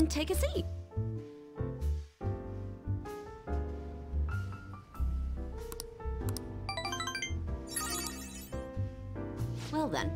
and take a seat. Well then.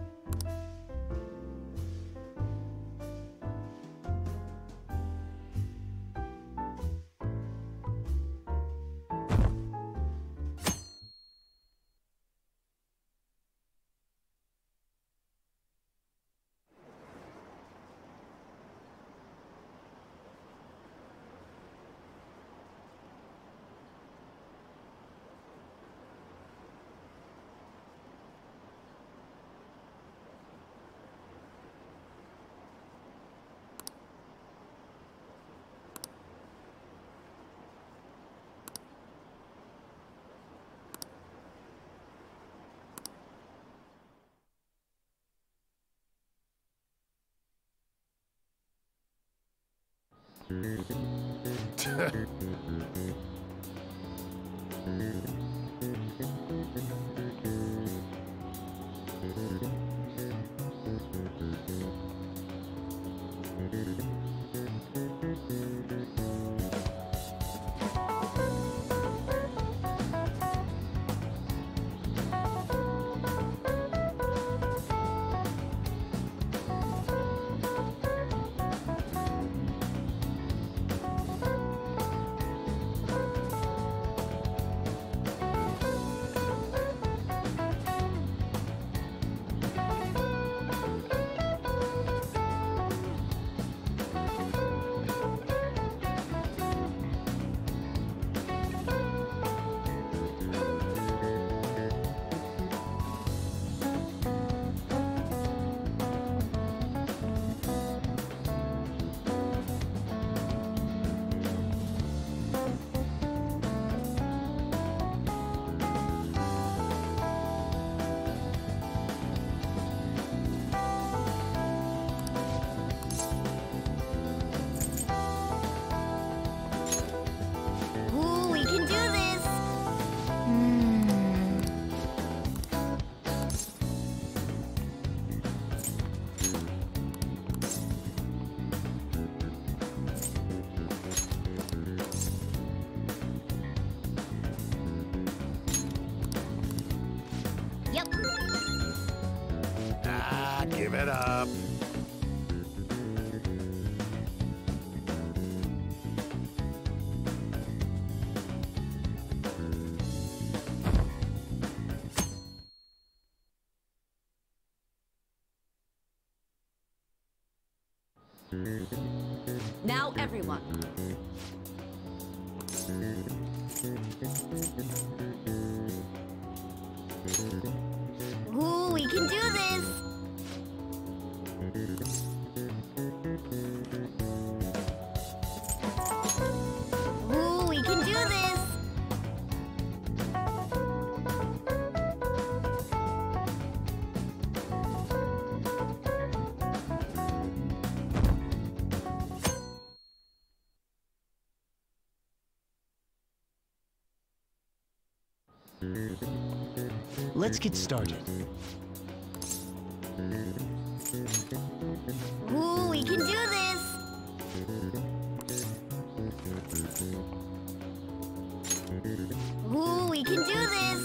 Give it up. Now everyone. Ooh, we can do this! Ooh, we can do this! Let's get started. Ooh, we can do this! Ooh, we can do this!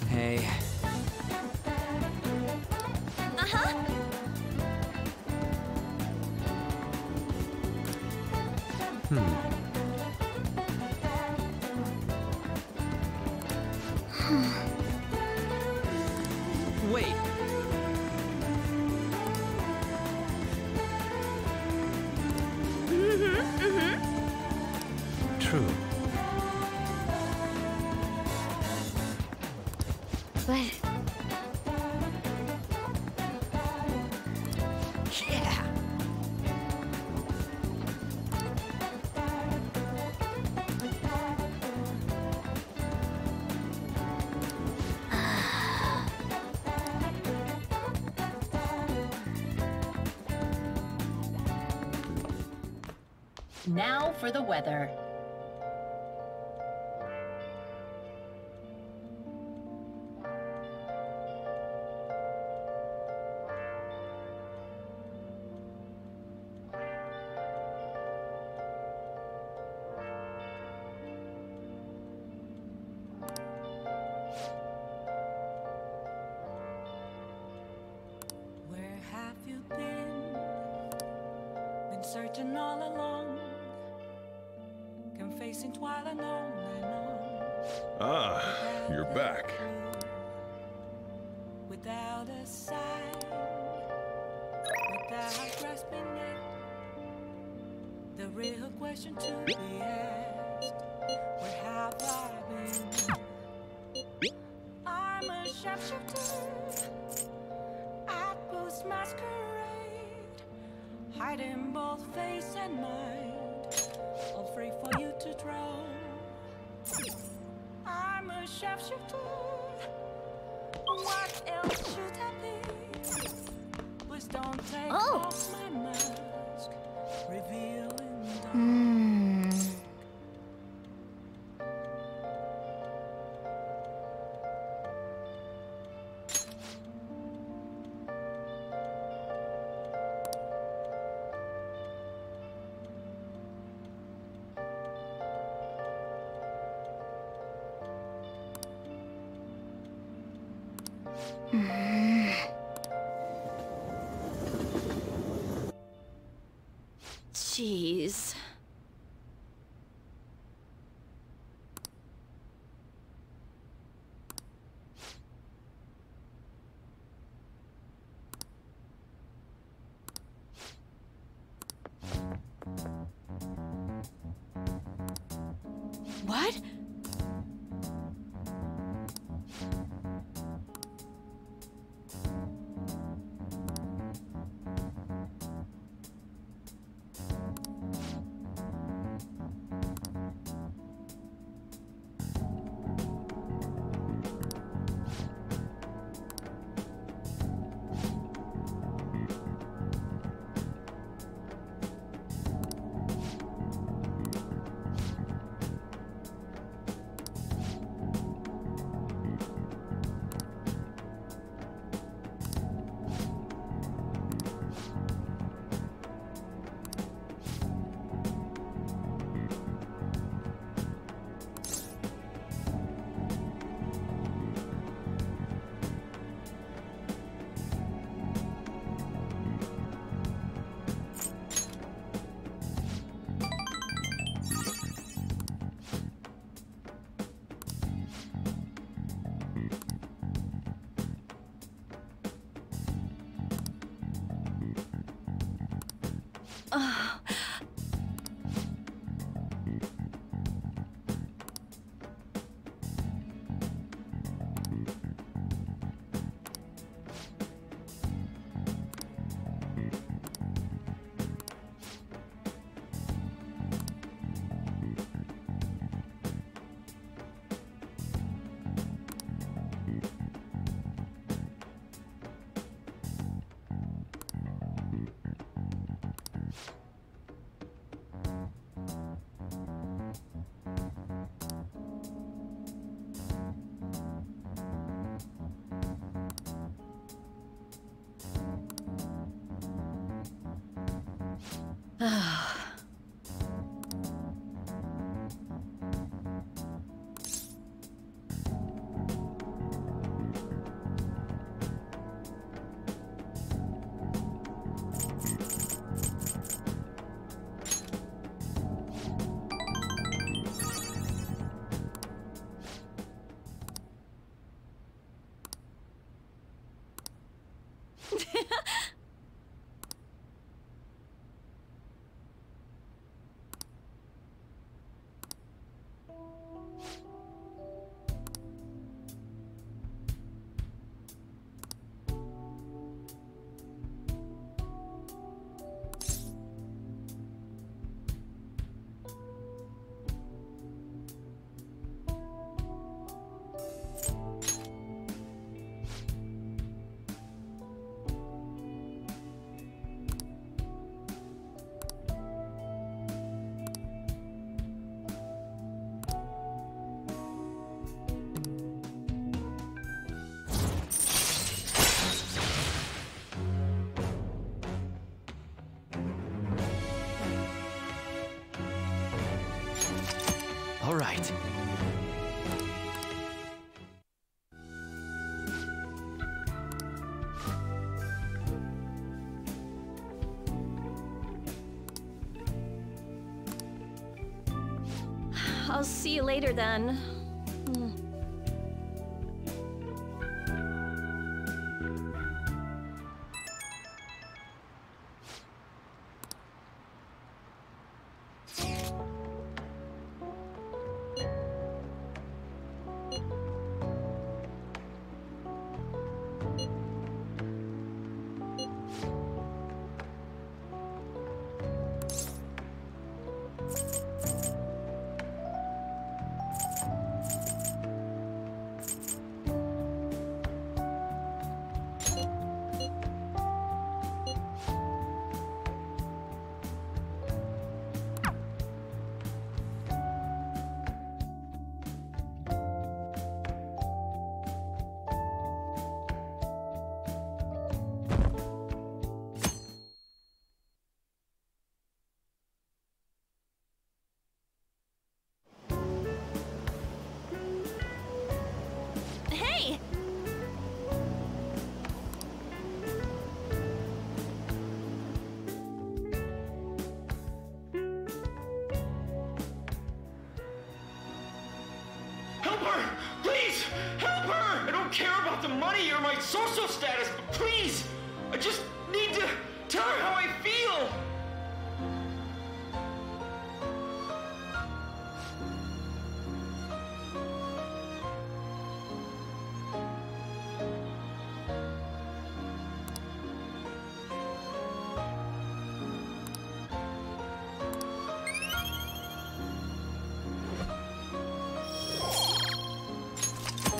Hey. Wait. true. But Yeah! Now for the weather. Where have you been? Been searching all along, confessing while and on and on. Ah, you're back. Without a sign, without grasping it, the real question to be asked: where have I been? I'm a sharpshooter at Booth's masquerade, hiding both face and mind, all free for you to draw. I'm a sharpshooter. What else should I be? Please don't take off my mask, revealing the jeez. What? All right. I'll see you later then. Hey! Help her! Please! Help her! I don't care about the money or my social status, but please! I just need to tell her how I feel!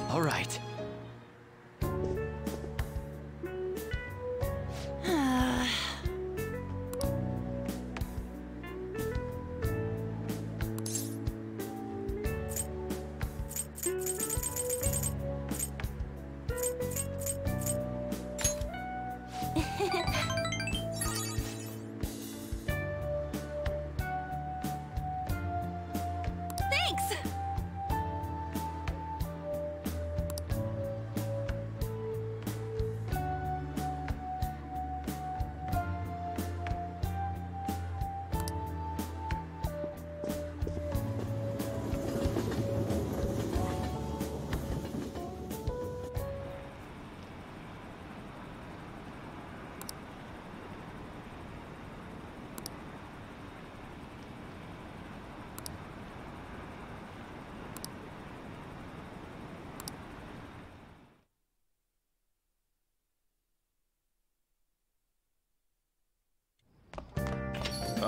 All right. Thanks!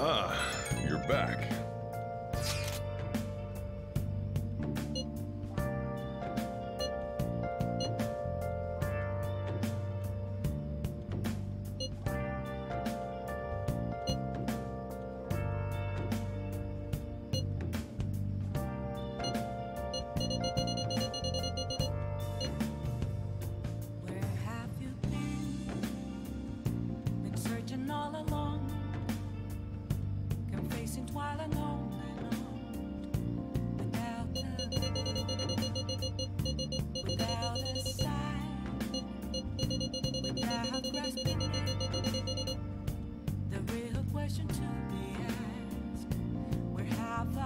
Ah, you're back. Where have you been? Been searching all along, confessing while alone without a sign, without grasping it. The real question to be asked: where have I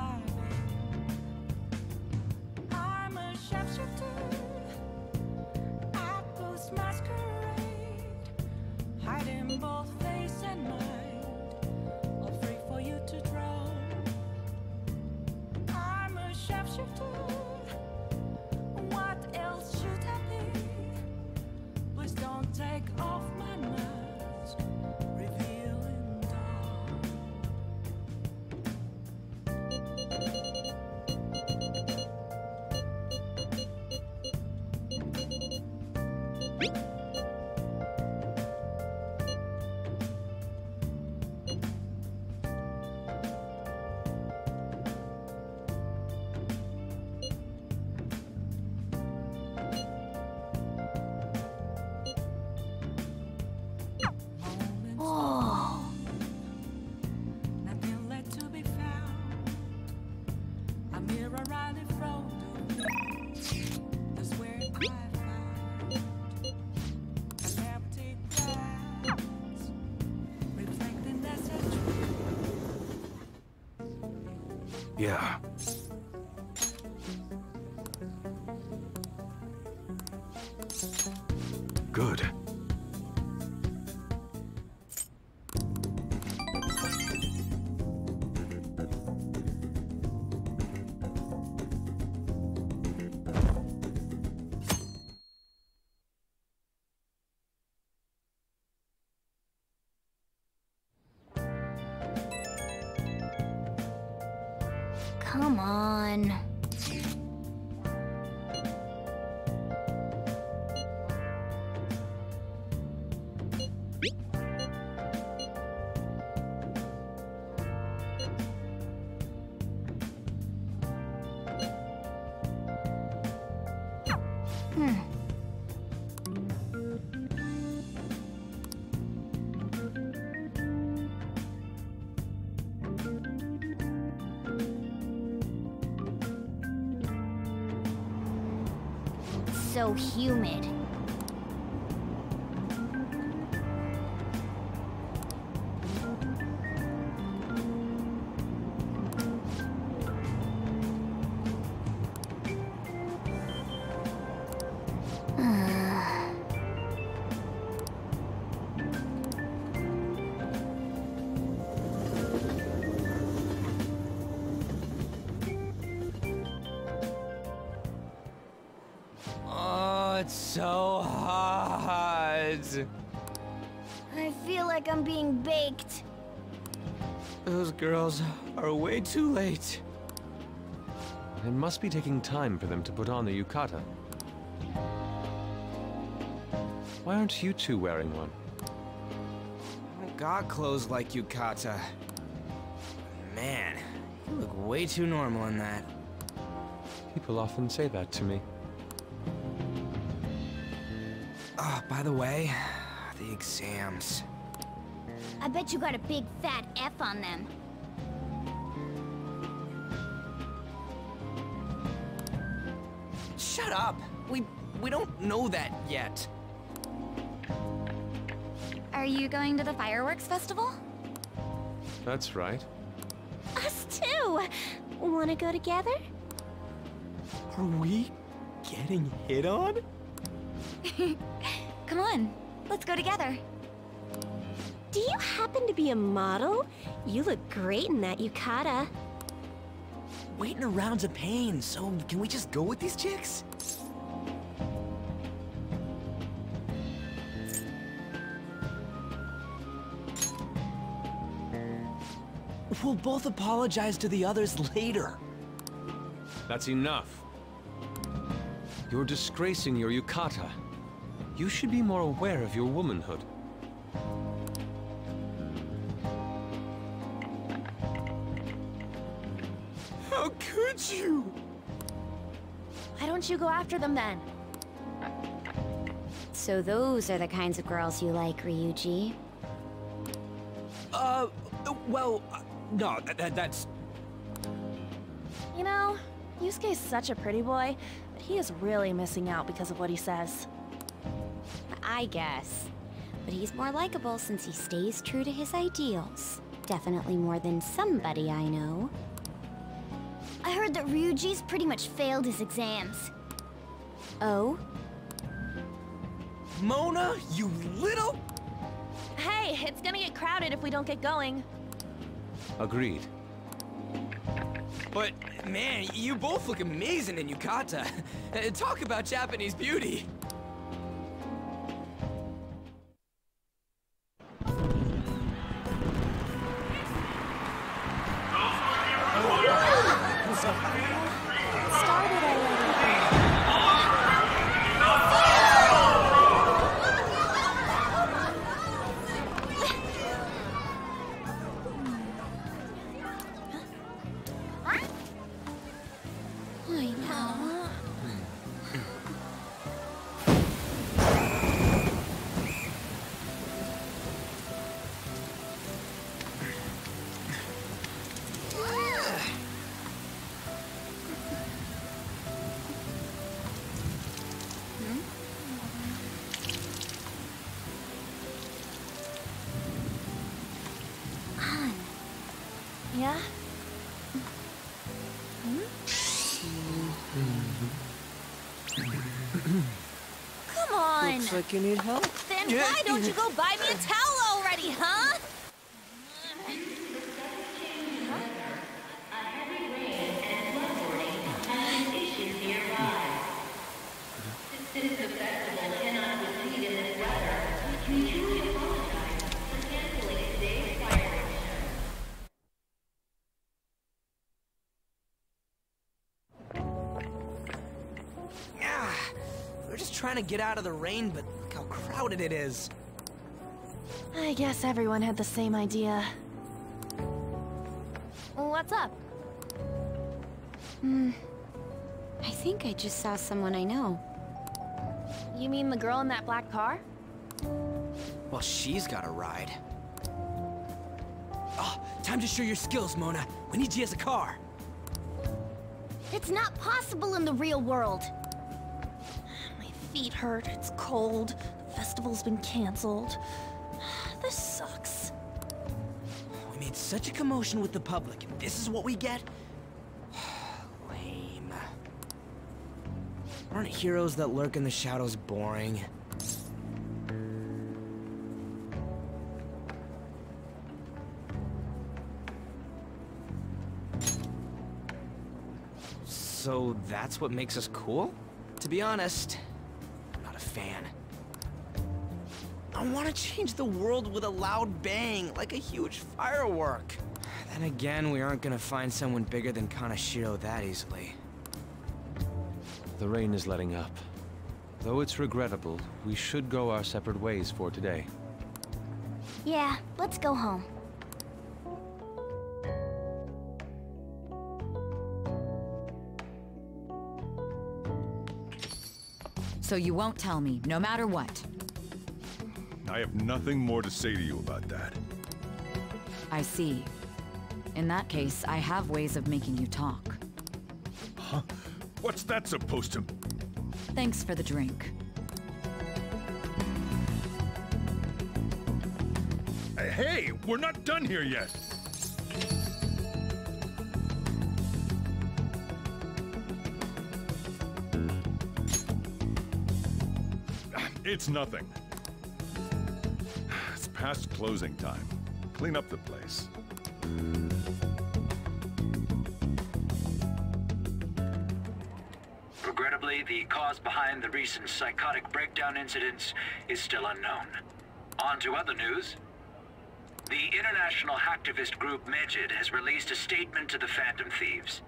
been? I'm a sharpshooter. I post masquerade, hiding both face and mind, all free for you to draw. I'm a sharpshooter. What else should I be? Please don't take off my mask, revealing dawn. Yeah. Good. Come on. So humid. Oh, it's so hot. I feel like I'm being baked. Those girls are way too late. It must be taking time for them to put on the yukata. Why aren't you two wearing one? I don't got clothes like yukata. Man, you look way too normal in that. People often say that to me. Oh, by the way, the exams. I bet you got a big fat F on them. Shut up! We don't know that yet. Are you going to the fireworks festival? That's right. Us too! Wanna go together? Are we getting hit on? Come on, let's go together. Do you happen to be a model? You look great in that yukata. Waiting around's a pain, so can we just go with these chicks? We'll both apologize to the others later. That's enough. You're disgracing your yukata. You should be more aware of your womanhood. How could you? Why don't you go after them then? So those are the kinds of girls you like, Ryuji. Well, no, that's... You know, Yusuke's such a pretty boy, but he is really missing out because of what he says. I guess. But he's more likable since he stays true to his ideals. Definitely more than somebody I know. I heard that Ryuji's pretty much failed his exams. Oh? Mona, you little... Hey, it's gonna get crowded if we don't get going. Agreed. But, man, you both look amazing in yukata. Talk about Japanese beauty. Started already. I know. Yeah? Come on! Looks like you need help. Then why don't you go buy me a towel already, huh? We're just trying to get out of the rain, but look how crowded it is. I guess everyone had the same idea. What's up? I think I just saw someone I know. You mean the girl in that black car? Well, she's got a ride. Oh, time to show your skills, Mona. We need you as a car. It's not possible in the real world. My feet hurt, it's cold, the festival's been canceled. This sucks. We made such a commotion with the public, and this is what we get? Lame. Aren't heroes that lurk in the shadows boring? So that's what makes us cool? To be honest, I'm not a fan. I want to change the world with a loud bang, like a huge firework. Then again, we aren't gonna find someone bigger than Kanashiro that easily. The rain is letting up. Though it's regrettable, we should go our separate ways for today. Yeah, let's go home. So you won't tell me, no matter what. I have nothing more to say to you about that. I see. In that case, I have ways of making you talk. Huh? What's that supposed to... Thanks for the drink. Hey, we're not done here yet! It's nothing. It's past closing time. Clean up the place. Regrettably, the cause behind the recent psychotic breakdown incidents is still unknown. On to other news. The international hacktivist group Mejid has released a statement to the Phantom Thieves.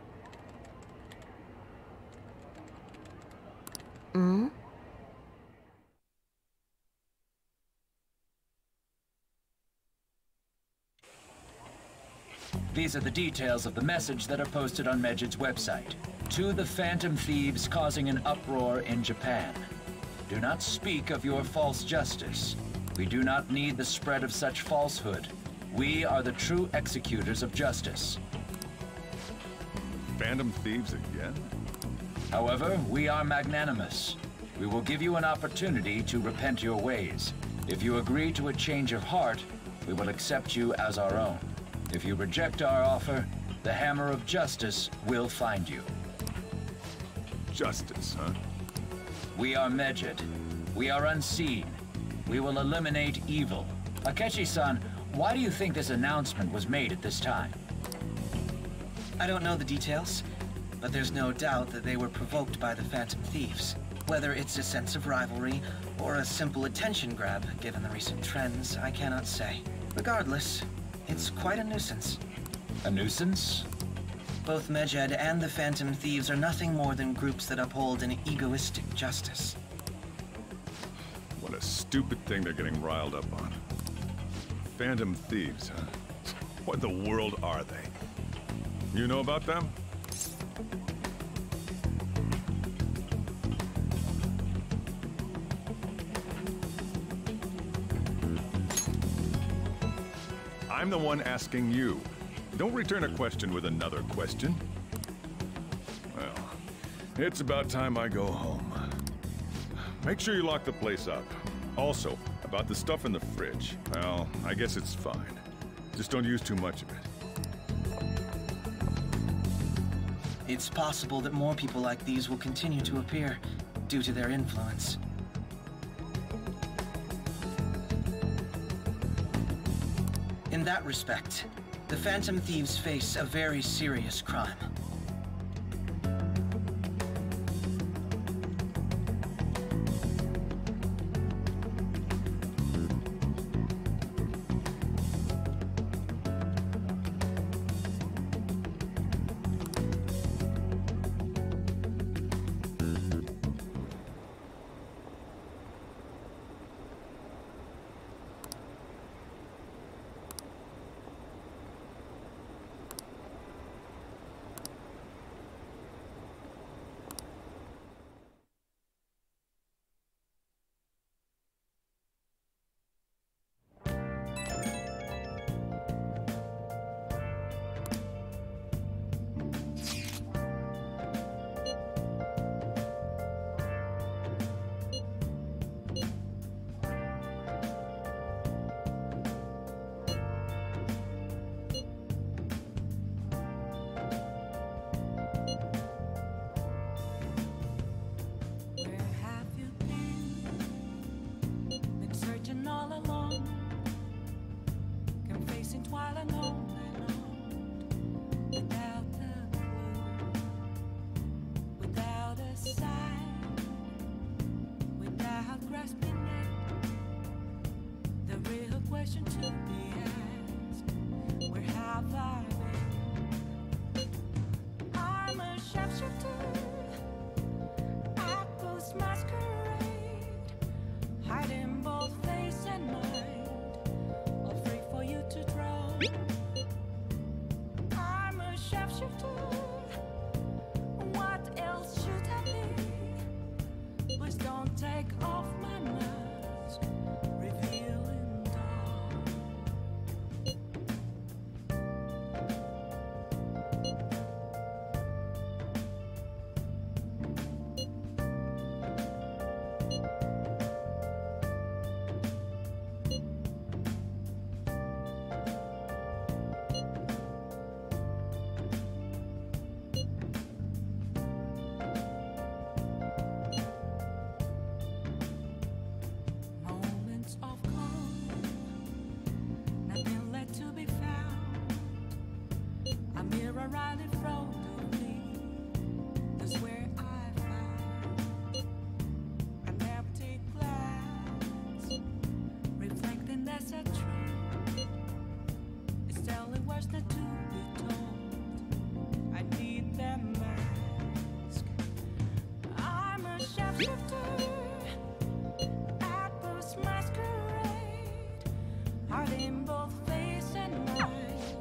These are the details of the message that are posted on Mejid's website. To the Phantom Thieves causing an uproar in Japan. Do not speak of your false justice. We do not need the spread of such falsehood. We are the true executors of justice. Phantom Thieves again? However, we are magnanimous. We will give you an opportunity to repent your ways. If you agree to a change of heart, we will accept you as our own. If you reject our offer, the hammer of justice will find you. Justice, huh? We are Mejid. We are unseen. We will eliminate evil. Akechi-san, why do you think this announcement was made at this time? I don't know the details, but there's no doubt that they were provoked by the Phantom Thieves. Whether it's a sense of rivalry or a simple attention grab, given the recent trends, I cannot say. Regardless, it's quite a nuisance. A nuisance? Both Mejid and the Phantom Thieves are nothing more than groups that uphold an egoistic justice. What a stupid thing they're getting riled up on. Phantom Thieves, huh? What in the world are they? You know about them? I'm the one asking you. Don't return a question with another question. Well, it's about time I go home. Make sure you lock the place up. Also, about the stuff in the fridge. Well, I guess it's fine. Just don't use too much of it. It's possible that more people like these will continue to appear due to their influence. In that respect, the Phantom Thieves face a very serious crime.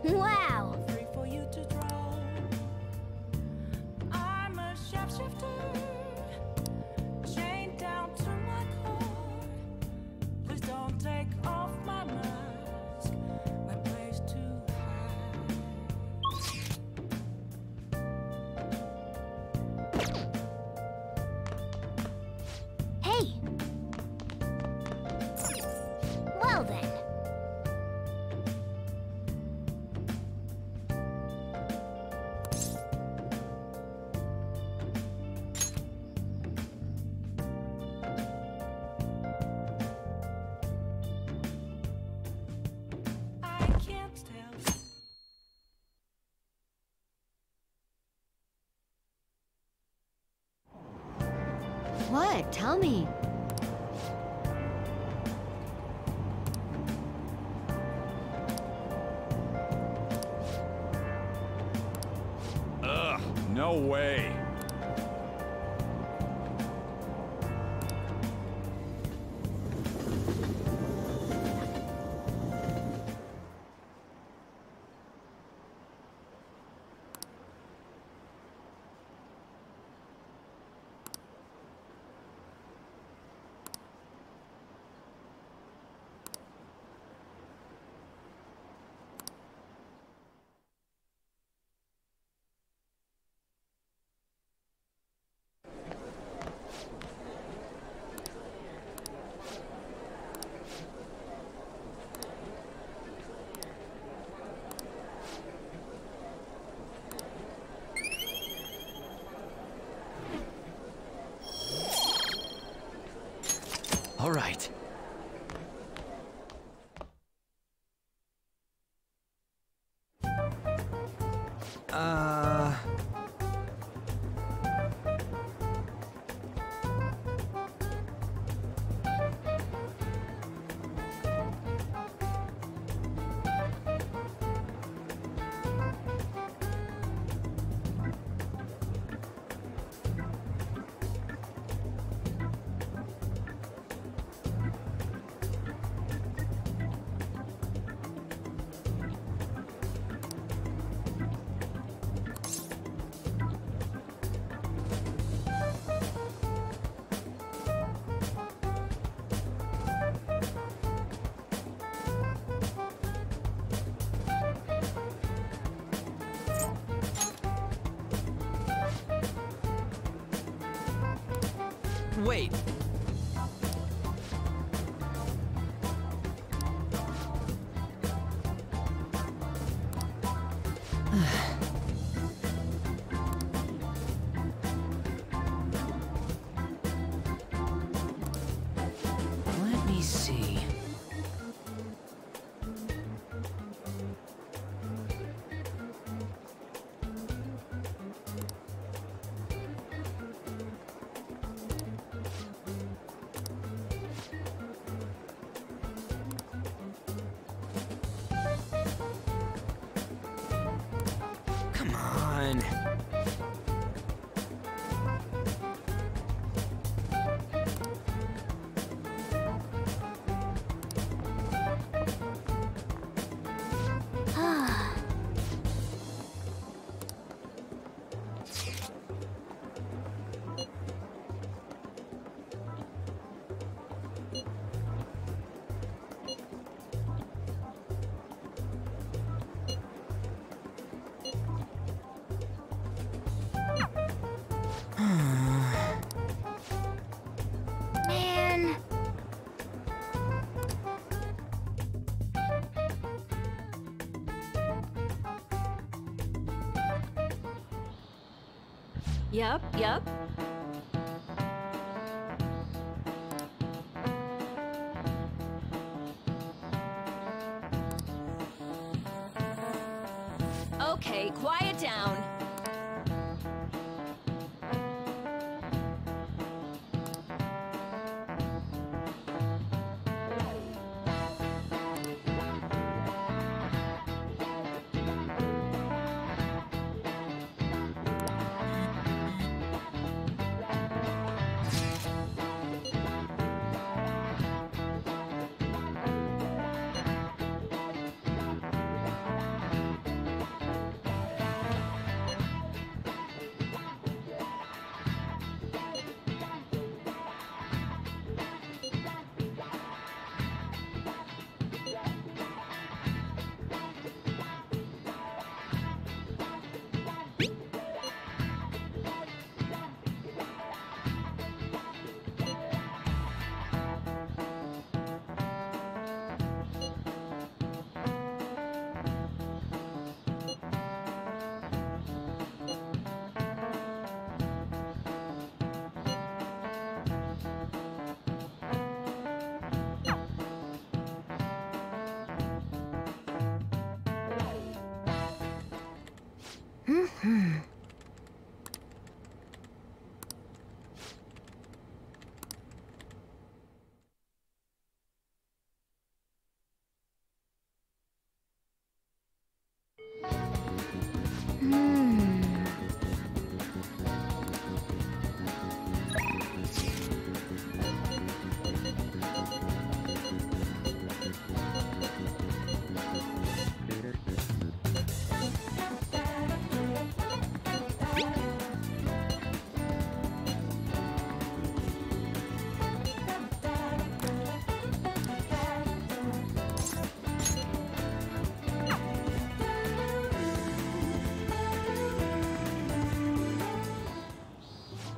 Wow! Hey! Well then. What? Tell me. Ugh, no way. right. Wait. Let me see. Come on. Man. Yep. Okay, quiet down.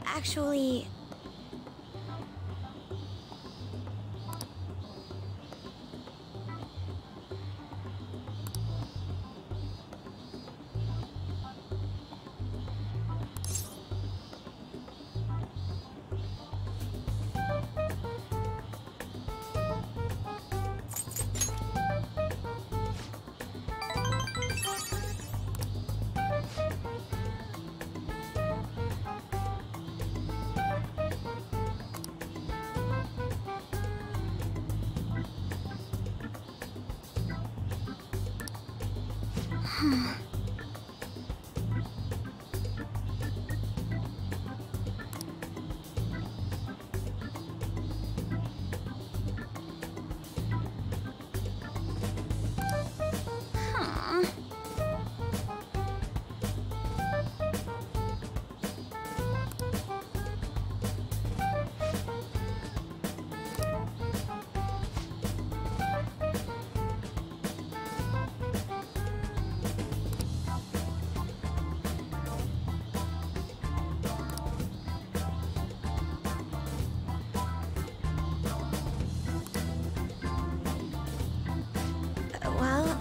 Actually... Well...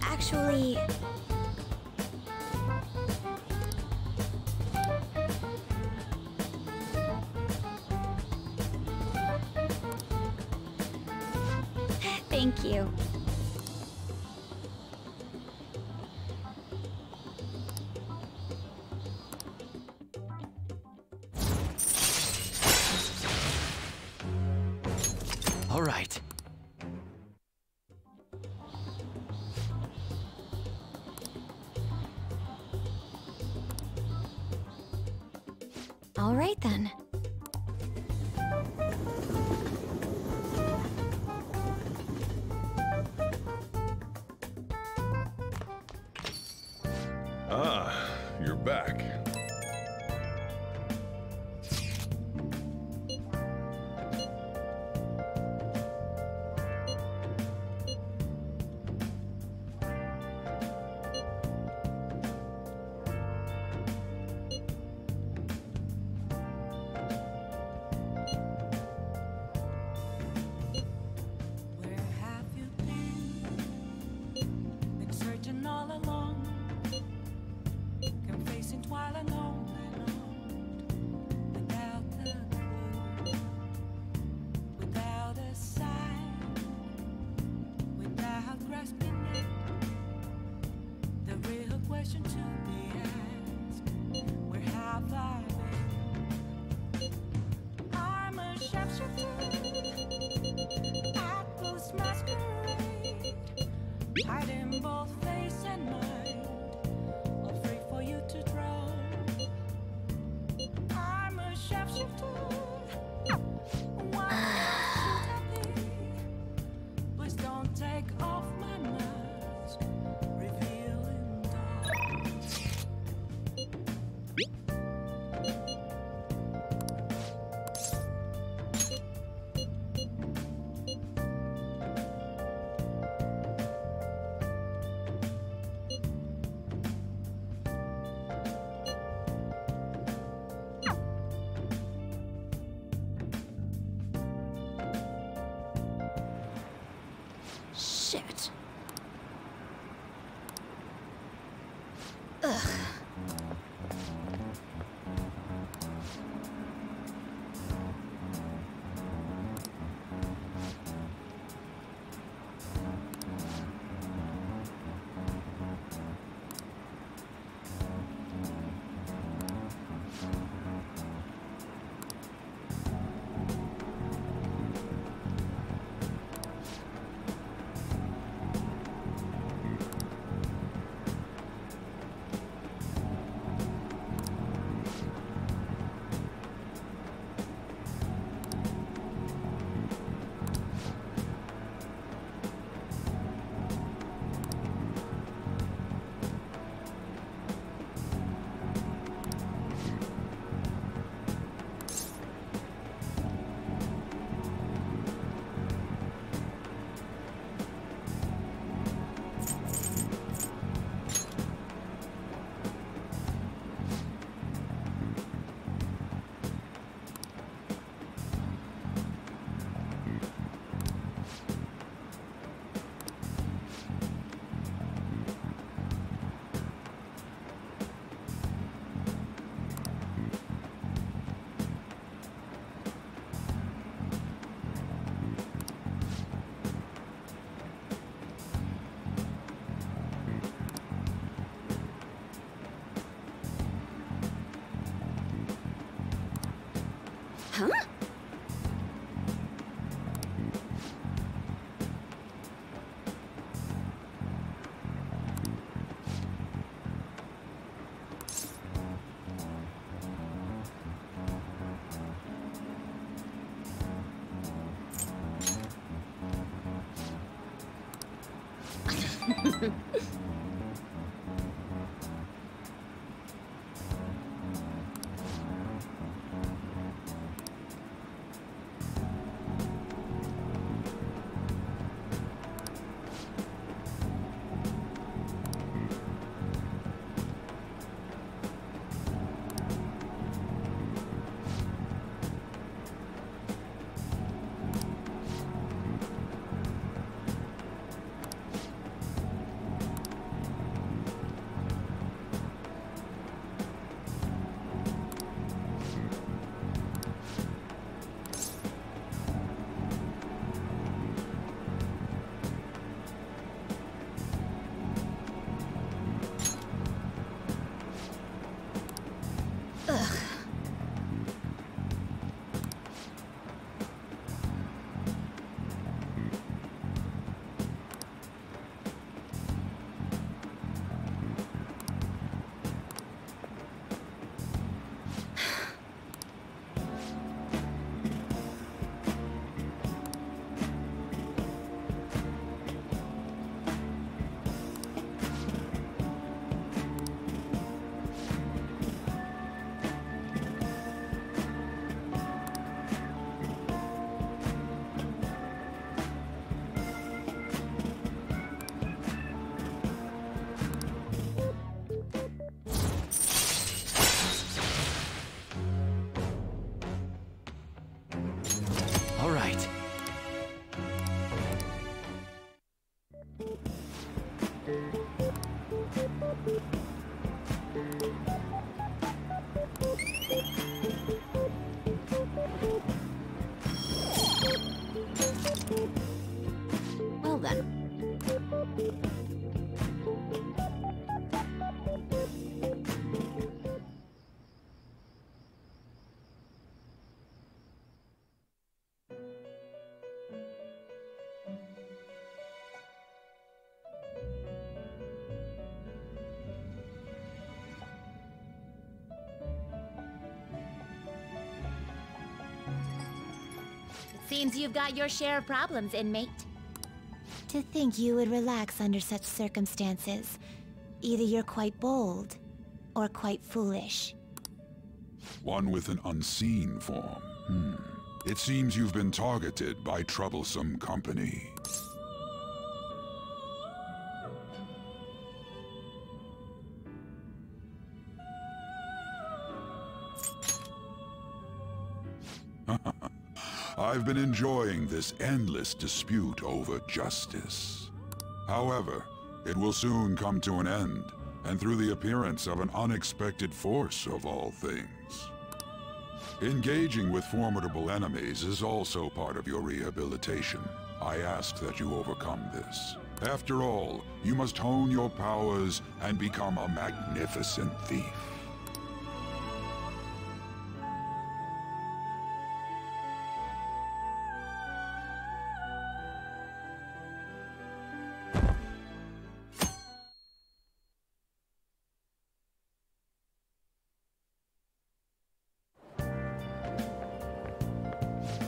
Actually... Thank you. All right. All right then. Ah, you're back. Where have you been? Been searching all along, confessing while alone and on, without a clue, without a sign, without grasping it. The real question to be asked: where have I been? I'm a sharpshooter. Apples masquerade, hiding both face and mind, all free for you to draw. I'm a sharpshooter. Why should I be? Please don't take off my mask, revealing dark. Shit. Ugh. Huh? All right. Well then. Seems you've got your share of problems, inmate. To think you would relax under such circumstances. Either you're quite bold, or quite foolish. One with an unseen form. It seems you've been targeted by troublesome company. I've been enjoying this endless dispute over justice. However, it will soon come to an end, and through the appearance of an unexpected force of all things. Engaging with formidable enemies is also part of your rehabilitation. I ask that you overcome this. After all, you must hone your powers and become a magnificent thief.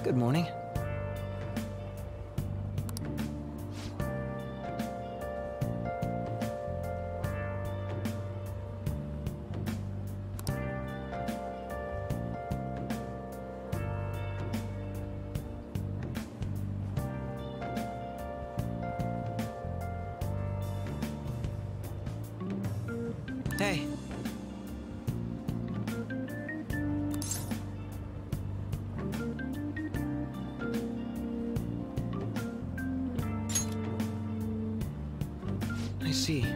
Good morning. Hey. I see.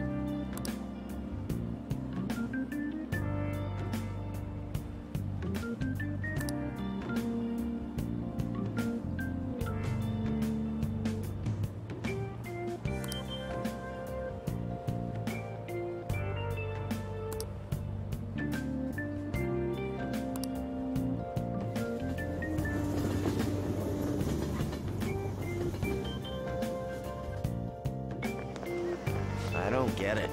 get it.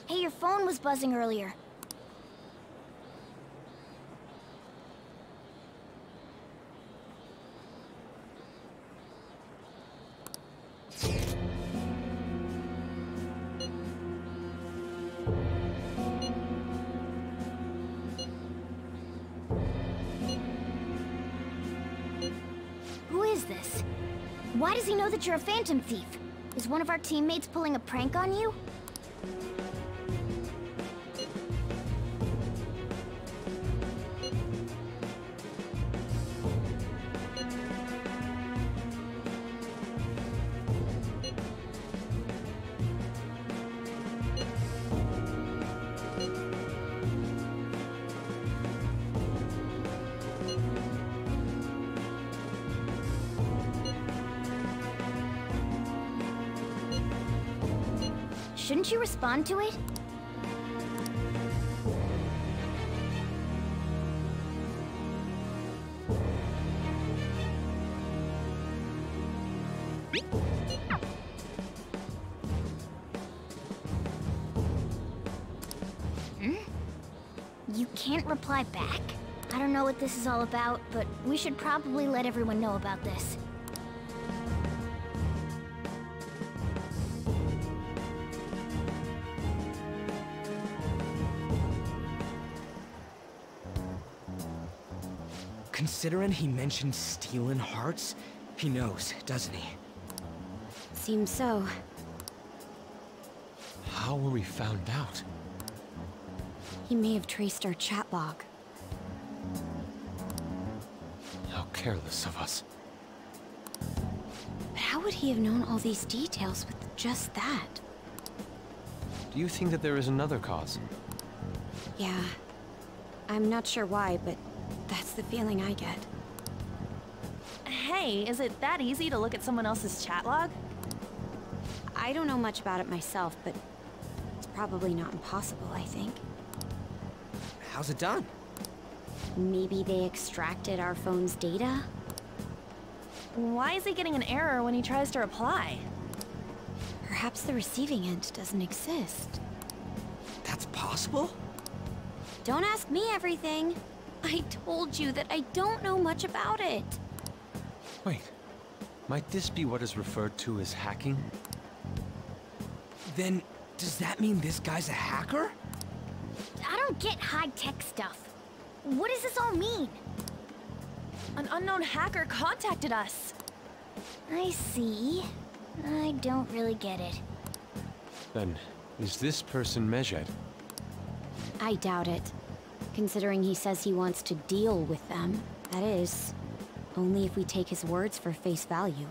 Hey, your phone was buzzing earlier. Who is this? Why does he know that you're a phantom thief? Is one of our teammates pulling a prank on you? Shouldn't you respond to it? You can't reply back? I don't know what this is all about, but we should probably let everyone know about this. Considering he mentioned stealing hearts, he knows, doesn't he? Seems so. How were we found out? He may have traced our chat log. How careless of us. But how would he have known all these details with just that? Do you think that there is another cause? Yeah. I'm not sure why, but that's the feeling I get. Hey, is it that easy to look at someone else's chat log? I don't know much about it myself, but it's probably not impossible, I think. How's it done? Maybe they extracted our phone's data? Why is he getting an error when he tries to reply? Perhaps the receiving end doesn't exist. That's possible? Don't ask me everything. I told you that I don't know much about it. Wait, might this be what is referred to as hacking? Then, does that mean this guy's a hacker? I don't get high-tech stuff. What does this all mean? An unknown hacker contacted us. I see. I don't really get it. Then, is this person Mejed? I doubt it. Considering he says he wants to deal with them. That is, only if we take his words for face value.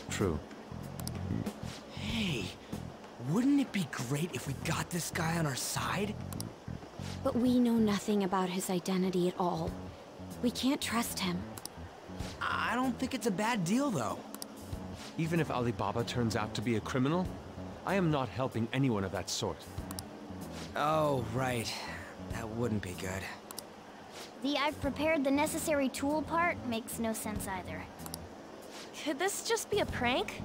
True. Hey, wouldn't it be great if we got this guy on our side? But we know nothing about his identity at all. We can't trust him. I don't think it's a bad deal, though. Even if Alibaba turns out to be a criminal, I am not helping anyone of that sort. Oh, right. That wouldn't be good. The "I've prepared the necessary tool" part makes no sense either. Could this just be a prank?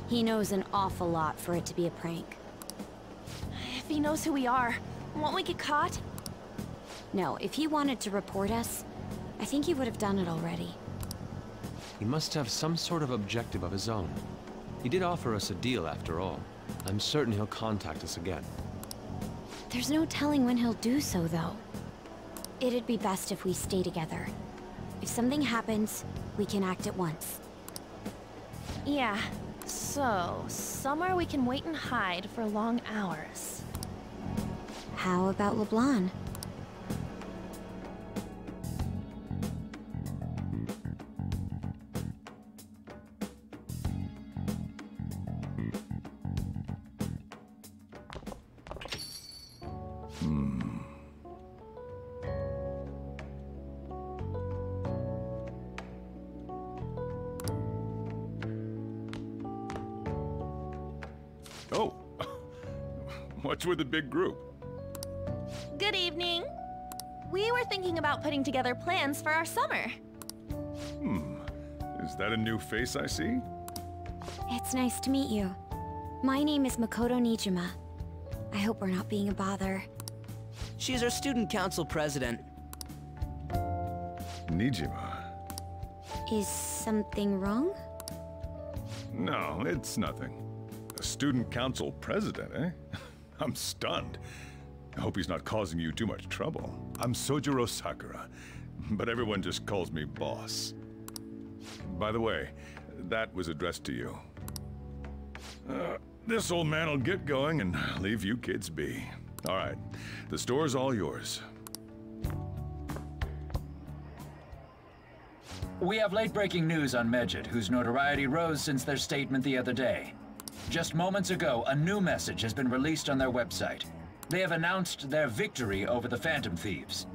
He knows an awful lot for it to be a prank. If he knows who we are, won't we get caught? No, if he wanted to report us, I think he would have done it already. He must have some sort of objective of his own. He did offer us a deal after all. I'm certain he'll contact us again. There's no telling when he'll do so, though. It'd be best if we stay together. If something happens, we can act at once. Yeah, so somewhere we can wait and hide for long hours. How about LeBlanc? Oh, what's with the big group? Good evening. We were thinking about putting together plans for our summer. Is that a new face I see? It's nice to meet you. My name is Makoto Nijima. I hope we're not being a bother. She's our student council president. Nijima. Is something wrong? No, it's nothing. A student council president, eh? I'm stunned. I hope he's not causing you too much trouble. I'm Sojiro Sakura, but everyone just calls me boss. By the way, that was addressed to you. This old man will get going and leave you kids be. All right, the store's all yours. We have late-breaking news on Medjed, whose notoriety rose since their statement the other day. Just moments ago, a new message has been released on their website. They have announced their victory over the Phantom Thieves.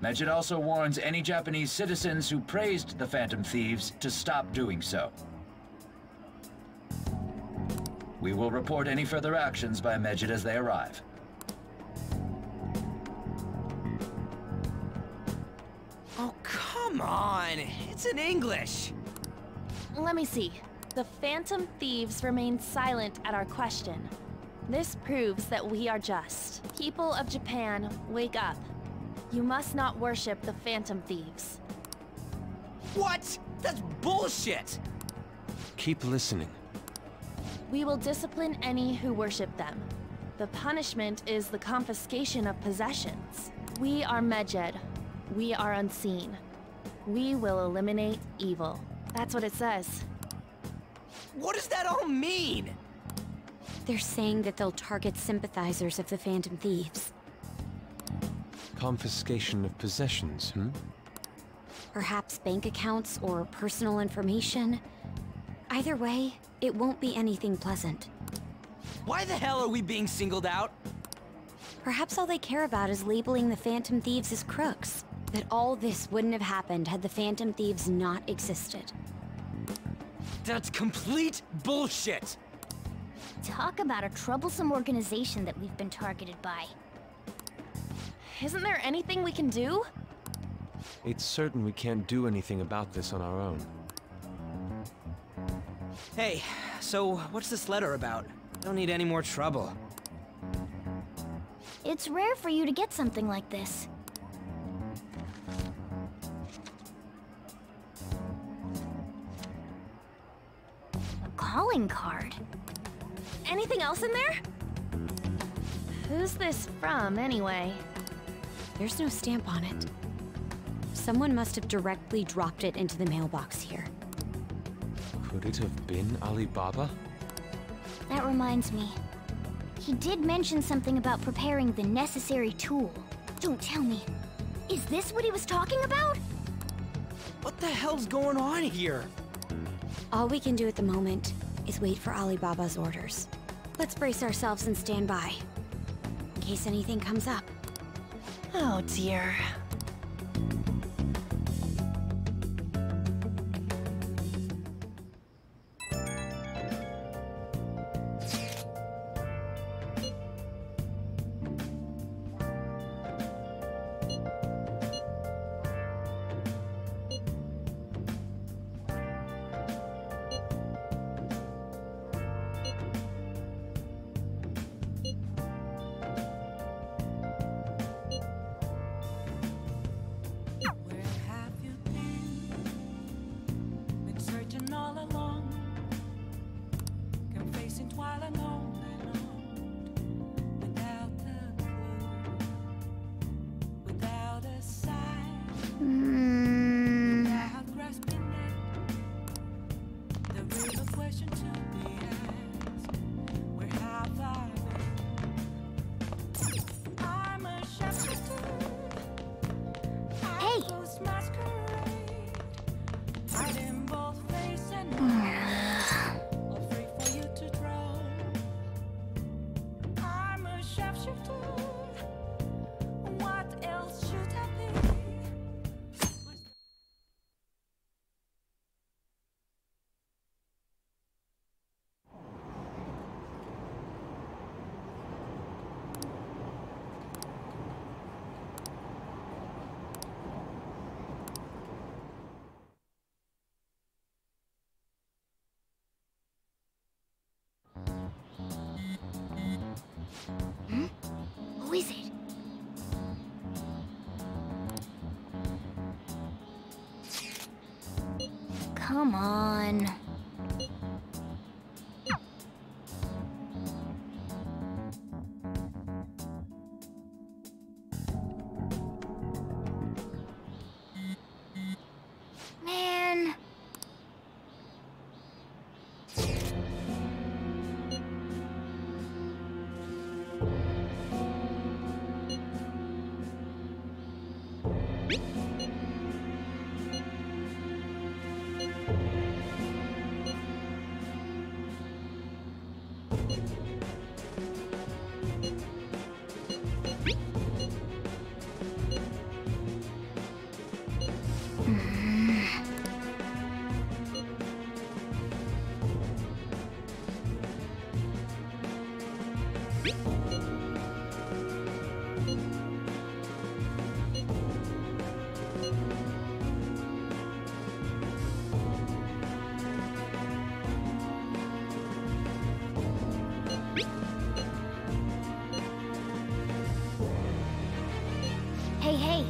Medjed also warns any Japanese citizens who praised the Phantom Thieves to stop doing so. We will report any further actions by Medjed as they arrive. Oh, come on! It's in English! Let me see. The Phantom Thieves remained silent at our question. This proves that we are just. People of Japan, wake up. You must not worship the Phantom Thieves. What? That's bullshit! Keep listening. We will discipline any who worship them. The punishment is the confiscation of possessions. We are Medjed. We are unseen. We will eliminate evil. That's what it says. What does that all mean? They're saying that they'll target sympathizers of the Phantom Thieves. Confiscation of possessions, Perhaps bank accounts or personal information. Either way, it won't be anything pleasant. Why the hell are we being singled out? Perhaps all they care about is labeling the Phantom Thieves as crooks. That all this wouldn't have happened had the Phantom Thieves not existed. That's complete bullshit! Talk about a troublesome organization that we've been targeted by. Isn't there anything we can do? It's certain we can't do anything about this on our own. Hey, so what's this letter about? Don't need any more trouble. It's rare for you to get something like this. A calling card. Anything else in there? Who's this from, anyway? There's no stamp on it. Someone must have directly dropped it into the mailbox here. Could it have been Alibaba? That reminds me. He did mention something about preparing the necessary tool. Don't tell me. Is this what he was talking about? What the hell's going on here? All we can do at the moment is wait for Alibaba's orders. Let's brace ourselves and stand by, in case anything comes up. Oh dear. Who is it? Come on. Man. Hey, hey.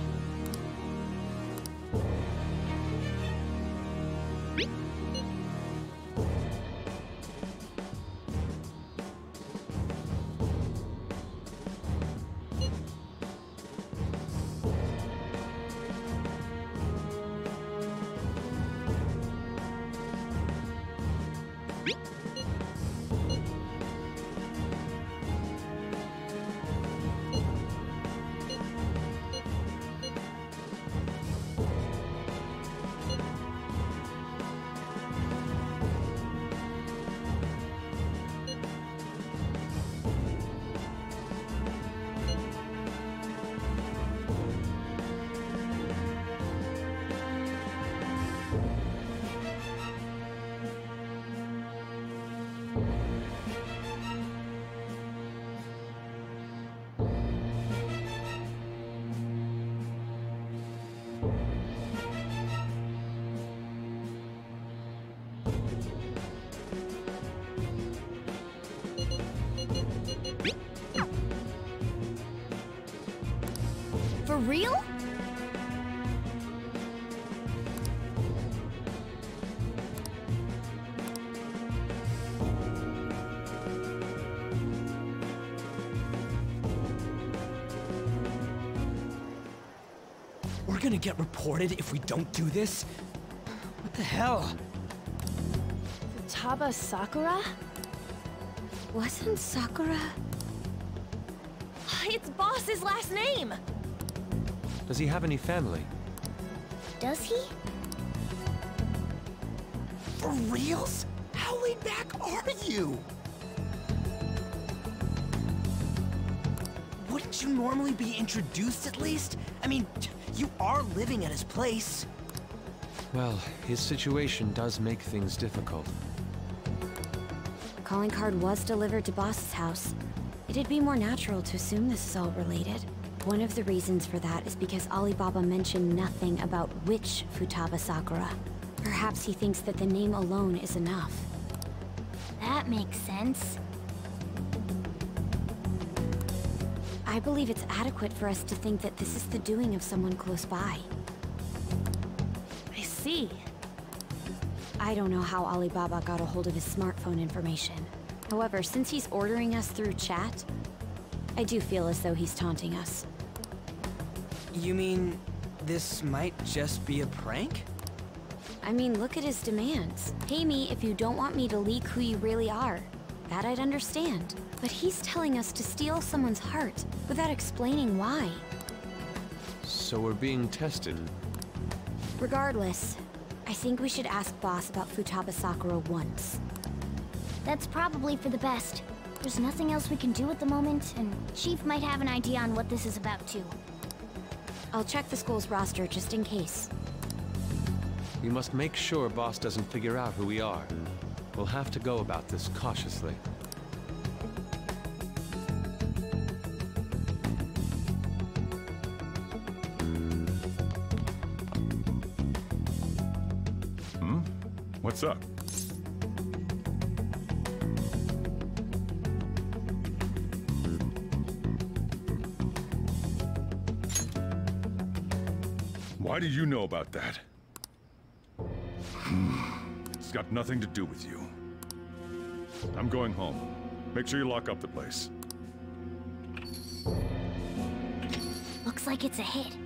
For real? We're gonna get reported if we don't do this? What the hell? Futaba Sakura? Wasn't Sakura? It's Boss's last name! Does he have any family? Does he? For reals? How laid back are you? Wouldn't you normally be introduced at least? I mean, you are living at his place. Well, his situation does make things difficult. The calling card was delivered to Boss's house. It'd be more natural to assume this is all related. One of the reasons for that is because Alibaba mentioned nothing about which Futaba Sakura. Perhaps he thinks that the name alone is enough. That makes sense. I believe it's adequate for us to think that this is the doing of someone close by. I see. I don't know how Alibaba got a hold of his smartphone information. However, since he's ordering us through chat, I do feel as though he's taunting us. You mean this might just be a prank? I mean, look at his demands. Pay me if you don't want me to leak who you really are. That I'd understand. But he's telling us to steal someone's heart without explaining why. So we're being tested. Regardless, I think we should ask Boss about Futaba Sakura once. That's probably for the best. There's nothing else we can do at the moment, and Chief might have an idea on what this is about too. I'll check the school's roster just in case. We must make sure Boss doesn't figure out who we are. We'll have to go about this cautiously. What's up? Why do you know about that? It's got nothing to do with you. I'm going home. Make sure you lock up the place. Looks like it's a hit.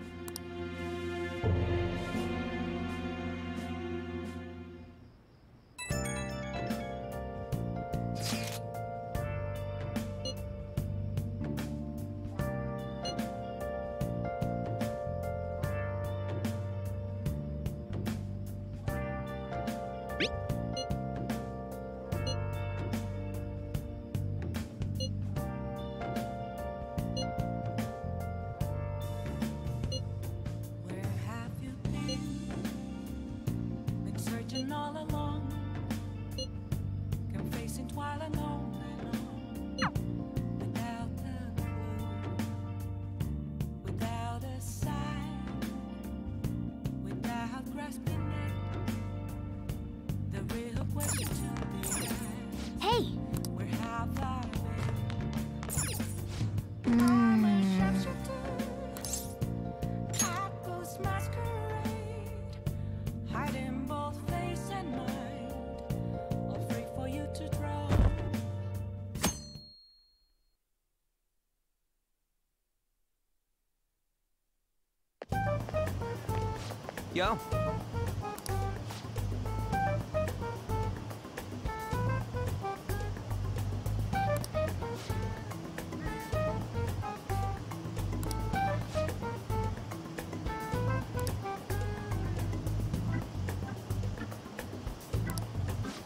Yo.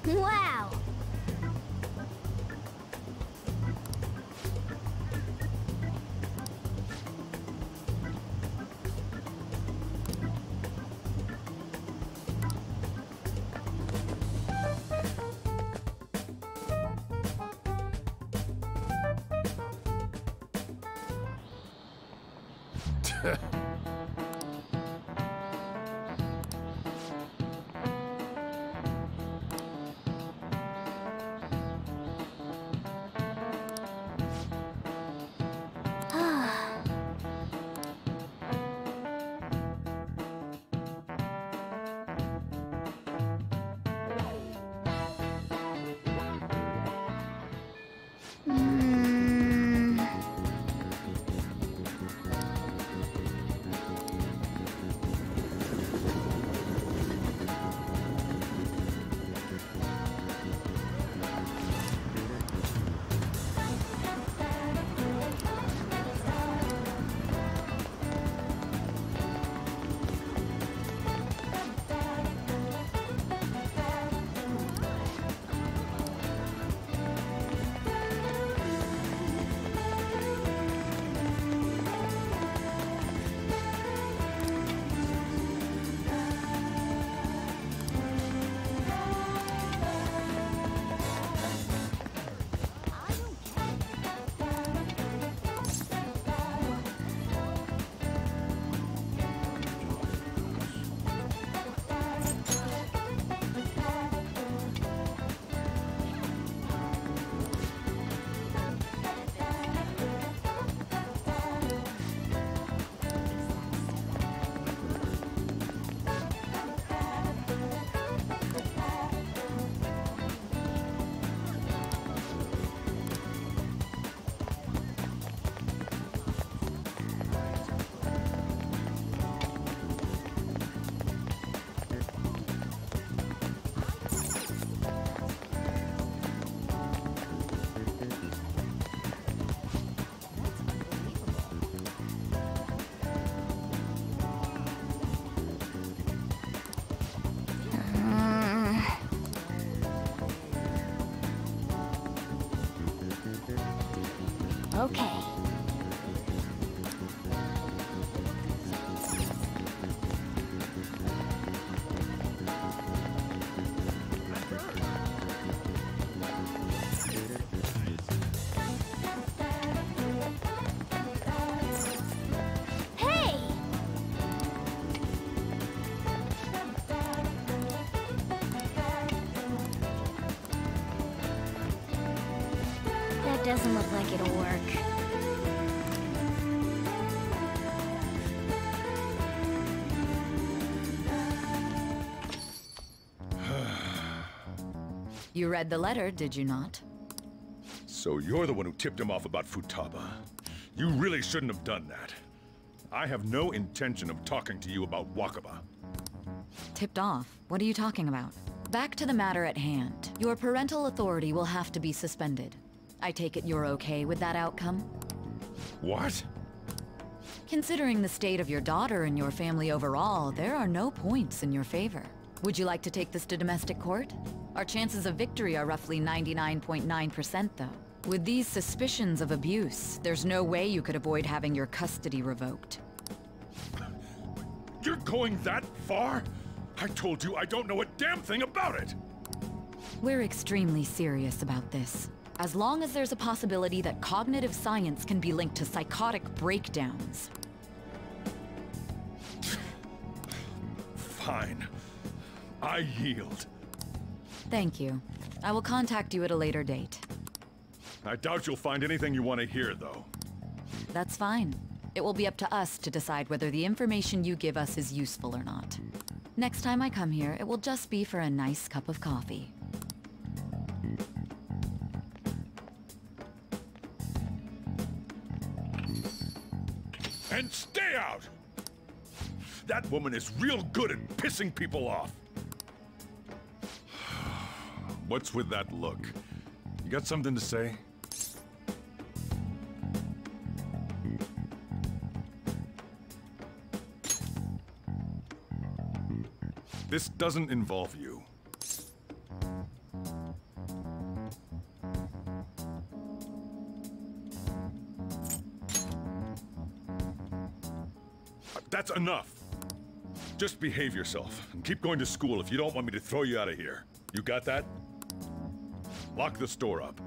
Wow! Okay. Hey! That doesn't look like it'll work. You read the letter, did you not? So you're the one who tipped him off about Futaba. You really shouldn't have done that. I have no intention of talking to you about Wakaba. Tipped off? What are you talking about? Back to the matter at hand. Your parental authority will have to be suspended. I take it you're okay with that outcome? What? Considering the state of your daughter and your family overall, there are no points in your favor. Would you like to take this to domestic court? Our chances of victory are roughly 99.9%, though. With these suspicions of abuse, there's no way you could avoid having your custody revoked. You're going that far? I told you I don't know a damn thing about it! We're extremely serious about this. As long as there's a possibility that cognitive science can be linked to psychotic breakdowns. Fine. I yield. Thank you. I will contact you at a later date. I doubt you'll find anything you want to hear, though. That's fine. It will be up to us to decide whether the information you give us is useful or not. Next time I come here, it will just be for a nice cup of coffee. And stay out! That woman is real good at pissing people off. What's with that look? You got something to say? This doesn't involve you. That's enough. Just behave yourself and keep going to school if you don't want me to throw you out of here. You got that? Lock the store up.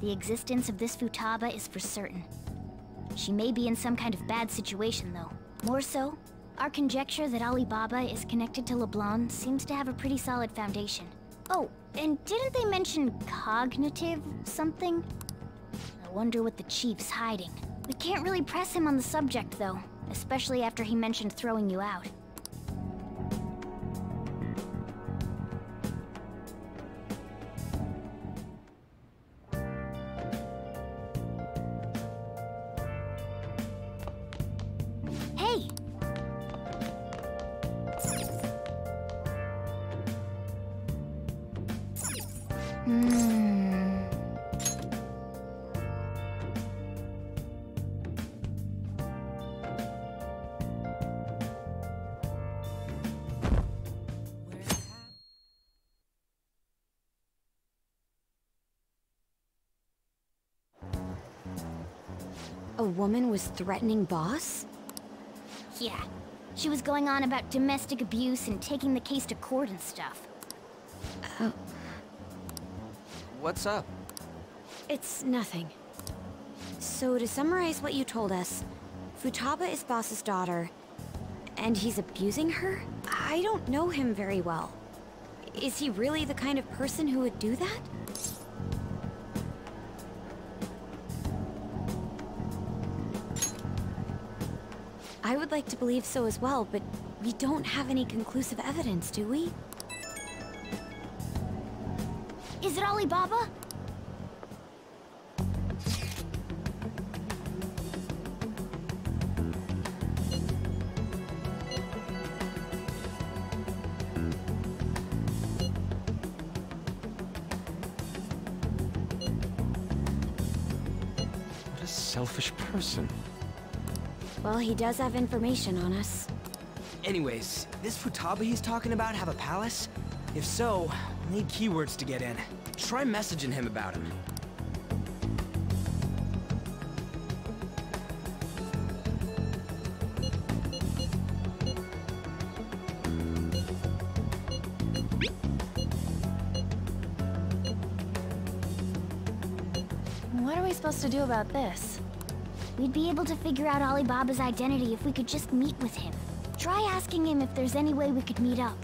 The existence of this Futaba is for certain. She may be in some kind of bad situation, though. More so, our conjecture that Alibaba is connected to LeBlanc seems to have a pretty solid foundation. Oh, and didn't they mention cognitive something? I wonder what the chief's hiding. We can't really press him on the subject, though, especially after he mentioned throwing you out. Hey! A woman was threatening Boss? Yeah. She was going on about domestic abuse and taking the case to court and stuff. What's up? It's nothing. So to summarize what you told us, Futaba is Boss's daughter, and he's abusing her? I don't know him very well. Is he really the kind of person who would do that? I would like to believe so as well, but we don't have any conclusive evidence, do we? Is it Alibaba? What a selfish person. Well, he does have information on us. Anyways, this Futaba he's talking about have a palace? If so, we'll need keywords to get in. Try messaging him about him. What are we supposed to do about this? We'd be able to figure out Alibaba's identity if we could just meet with him. Try asking him if there's any way we could meet up.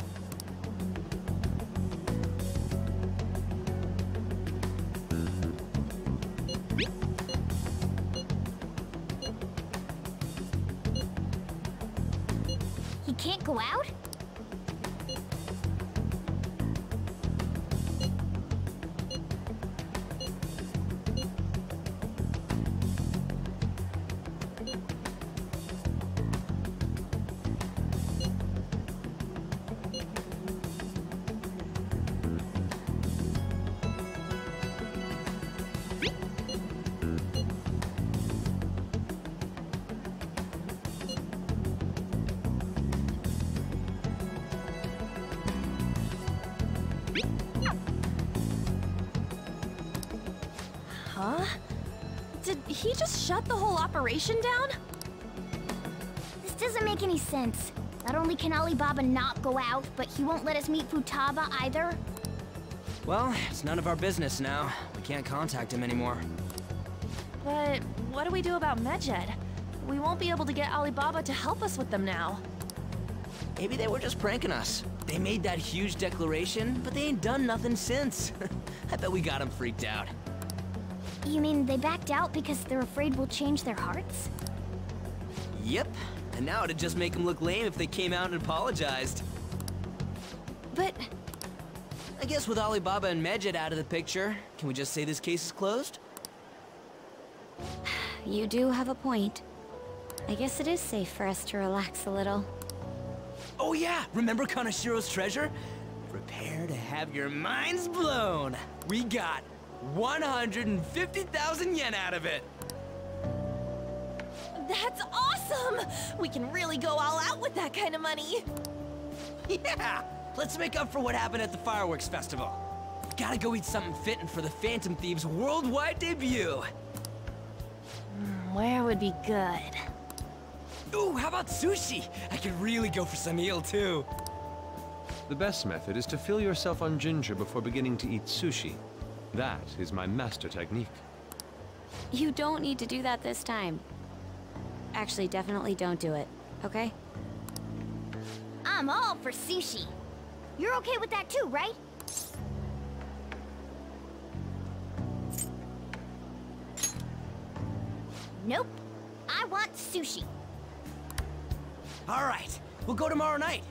He can't go out? Huh? Did he just shut the whole operation down? This doesn't make any sense. Not only can Alibaba not go out, but he won't let us meet Futaba either. Well, it's none of our business now. We can't contact him anymore. But what do we do about Medjed? We won't be able to get Alibaba to help us with them now. Maybe they were just pranking us. They made that huge declaration, but they ain't done nothing since. I bet we got them freaked out. You mean they backed out because they're afraid we'll change their hearts? Yep. And now it'd just make them look lame if they came out and apologized. But... I guess with Alibaba and Medjed out of the picture, can we just say this case is closed? You do have a point. I guess it is safe for us to relax a little. Oh yeah, remember Kanashiro's treasure? Prepare to have your minds blown. We got 150,000 yen out of it. That's awesome! We can really go all out with that kind of money. Yeah! Let's make up for what happened at the fireworks festival. Gotta go eat something fitting for the Phantom Thieves' worldwide debut. Where would be good? Ooh, how about sushi? I could really go for some eel, too. The best method is to fill yourself on ginger before beginning to eat sushi. That is my master technique. You don't need to do that this time. Actually, definitely don't do it, okay? I'm all for sushi. You're okay with that too, right? Nope. I want sushi. All right, we'll go tomorrow night.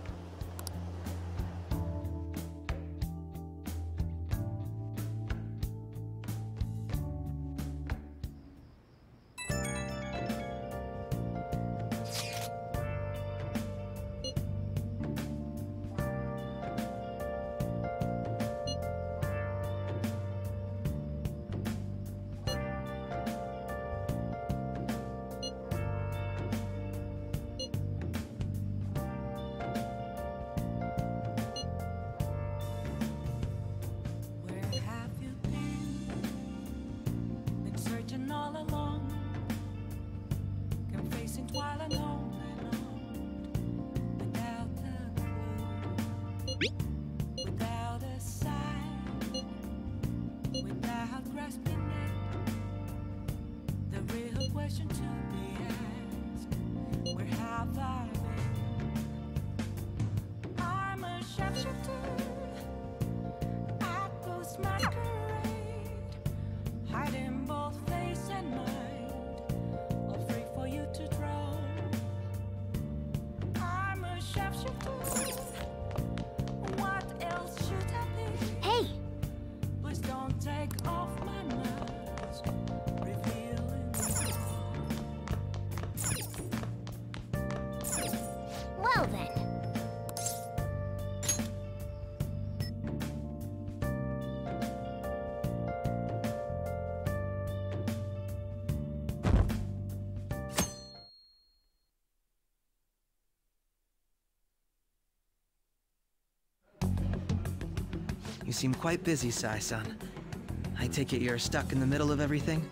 Well then. You seem quite busy, Sai-san. I take it you're stuck in the middle of everything?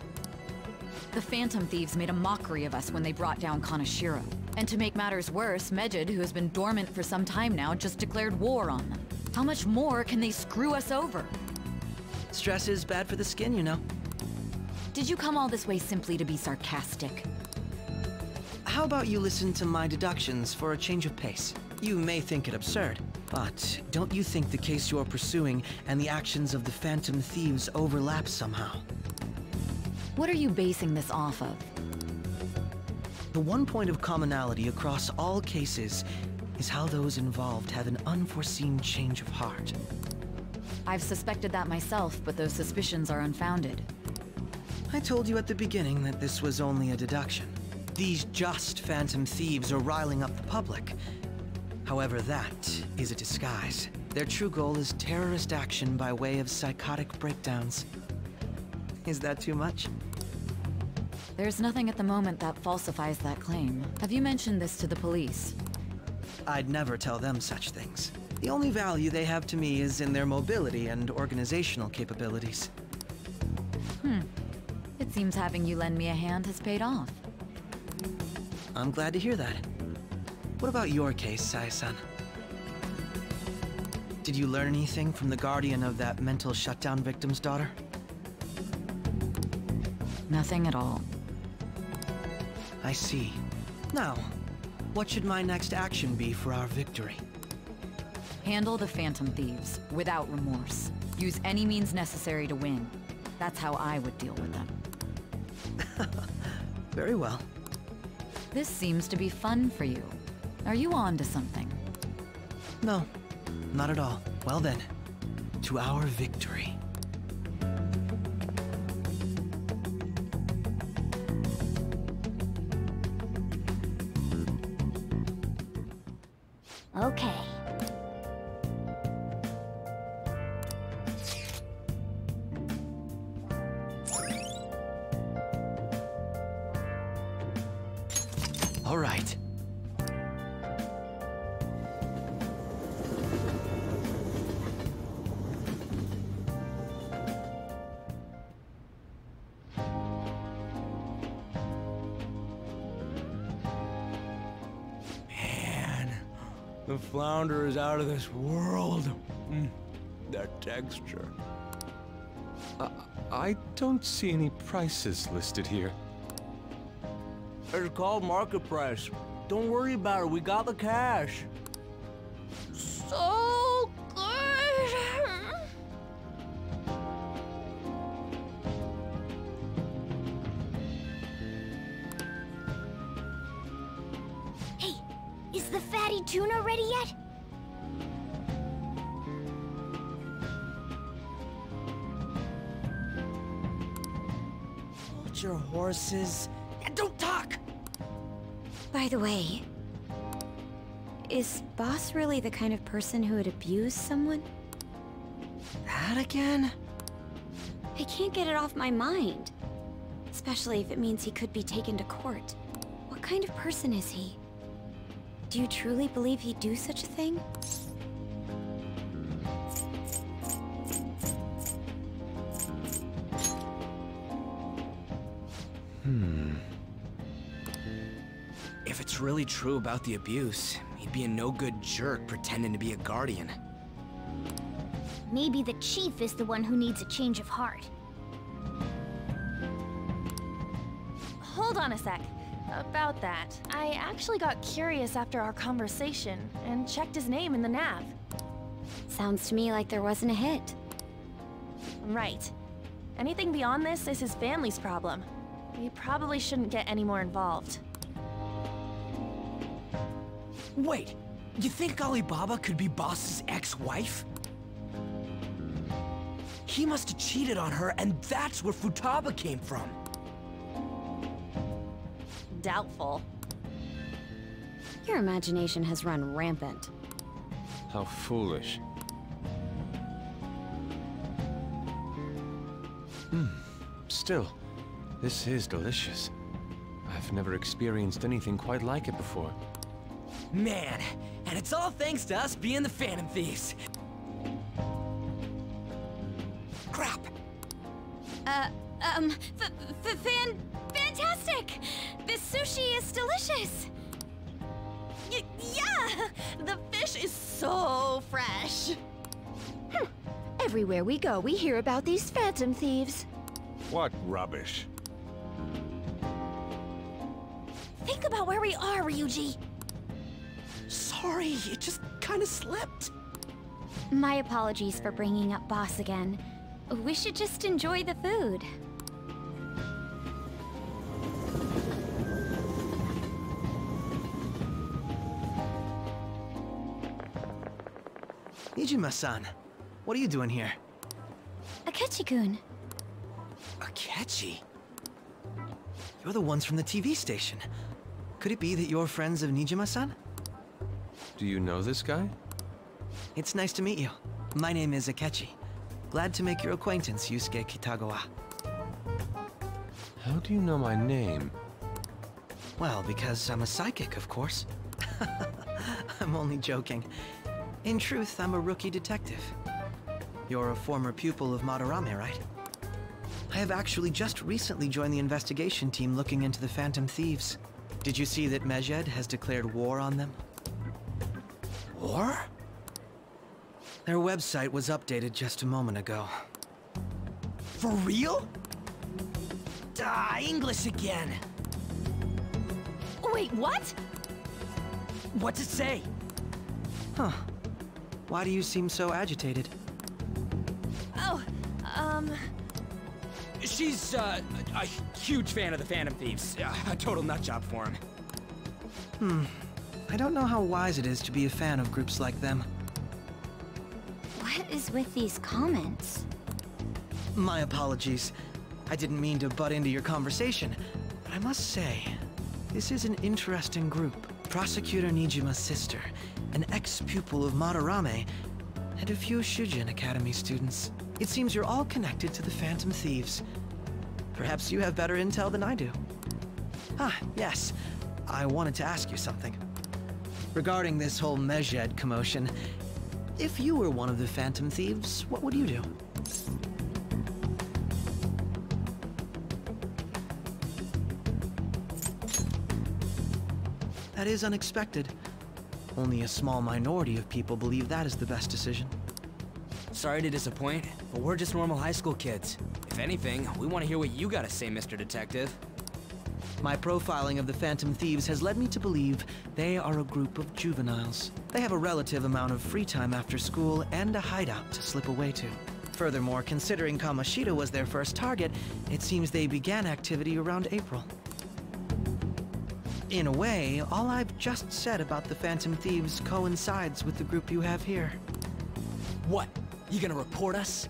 The Phantom Thieves made a mockery of us when they brought down Kanashiro. And to make matters worse, Medjed, who has been dormant for some time now, just declared war on them. How much more can they screw us over? Stress is bad for the skin, you know. Did you come all this way simply to be sarcastic? How about you listen to my deductions for a change of pace? You may think it absurd, but don't you think the case you're pursuing and the actions of the Phantom Thieves overlap somehow? What are you basing this off of? The one point of commonality across all cases is how those involved have an unforeseen change of heart. I've suspected that myself, but those suspicions are unfounded. I told you at the beginning that this was only a deduction. These just Phantom Thieves are riling up the public. However, that is a disguise. Their true goal is terrorist action by way of psychotic breakdowns. Is that too much? There's nothing at the moment that falsifies that claim. Have you mentioned this to the police? I'd never tell them such things. The only value they have to me is in their mobility and organizational capabilities. Seems having you lend me a hand has paid off. I'm glad to hear that. What about your case, Saya-san? Did you learn anything from the guardian of that mental shutdown victim's daughter? Nothing at all. I see. Now, what should my next action be for our victory? Handle the Phantom Thieves, without remorse. Use any means necessary to win. That's how I would deal with them. Very well. This seems to be fun for you. Are you on to something? No, not at all. Well then, to our victory. Okay. All right. The flounder is out of this world. That texture. I don't see any prices listed here. It's called market price. Don't worry about it, we got the cash. So good! Hey, is the fatty tuna ready yet? Hold your horses and don't talk! By the way, is Boss really the kind of person who would abuse someone? That again? I can't get it off my mind. Especially if it means he could be taken to court. What kind of person is he? Do you truly believe he'd do such a thing? If it's really true about the abuse, he'd be a no-good jerk pretending to be a guardian. Maybe the chief is the one who needs a change of heart. Hold on a sec. About that, I actually got curious after our conversation and checked his name in the nav. Sounds to me like there wasn't a hit. Right. Anything beyond this is his family's problem. We probably shouldn't get any more involved. Wait, you think Alibaba could be Boss's ex-wife? He must have cheated on her, and that's where Futaba came from. Doubtful. Your imagination has run rampant. How foolish. Still, this is delicious. I've never experienced anything quite like it before. Man, and it's all thanks to us being the Phantom Thieves. Crap. Fantastic! This sushi is delicious! Yeah! The fish is so fresh! Everywhere we go, we hear about these Phantom Thieves. What rubbish. Think about where we are, Ryuji! Sorry, it just kinda slipped. My apologies for bringing up Boss again. We should just enjoy the food. Nijima-san, what are you doing here? Akechi-kun. Akechi? You're the ones from the TV station. Could it be that you're friends of Nijima-san? Do you know this guy? It's nice to meet you. My name is Akechi. Glad to make your acquaintance, Yusuke Kitagawa. How do you know my name? Well, because I'm a psychic, of course. I'm only joking. In truth, I'm a rookie detective. You're a former pupil of Madarame, right? I have actually just recently joined the investigation team looking into the Phantom Thieves. Did you see that Medjed has declared war on them? War? Their website was updated just a moment ago. For real? English again. Wait, what? What's it say? Huh. Why do you seem so agitated? Oh, She's, a huge fan of the Phantom Thieves. A total nutjob for him. I don't know how wise it is to be a fan of groups like them. What is with these comments? My apologies. I didn't mean to butt into your conversation, but I must say, this is an interesting group. Prosecutor Nijima's sister, an ex-pupil of Madarame, and a few Shujin Academy students. It seems you're all connected to the Phantom Thieves. Perhaps you have better intel than I do. Ah, yes. I wanted to ask you something. Regarding this whole Medjed commotion, if you were one of the Phantom Thieves, what would you do? That is unexpected. Only a small minority of people believe that is the best decision. Sorry to disappoint, but we're just normal high school kids. If anything, we want to hear what you gotta say, Mr. Detective. My profiling of the Phantom Thieves has led me to believe they are a group of juveniles. They have a relative amount of free time after school and a hideout to slip away to. Furthermore, considering Kamoshida was their first target, it seems they began activity around April. In a way, all I've just said about the Phantom Thieves coincides with the group you have here. What? You gonna report us?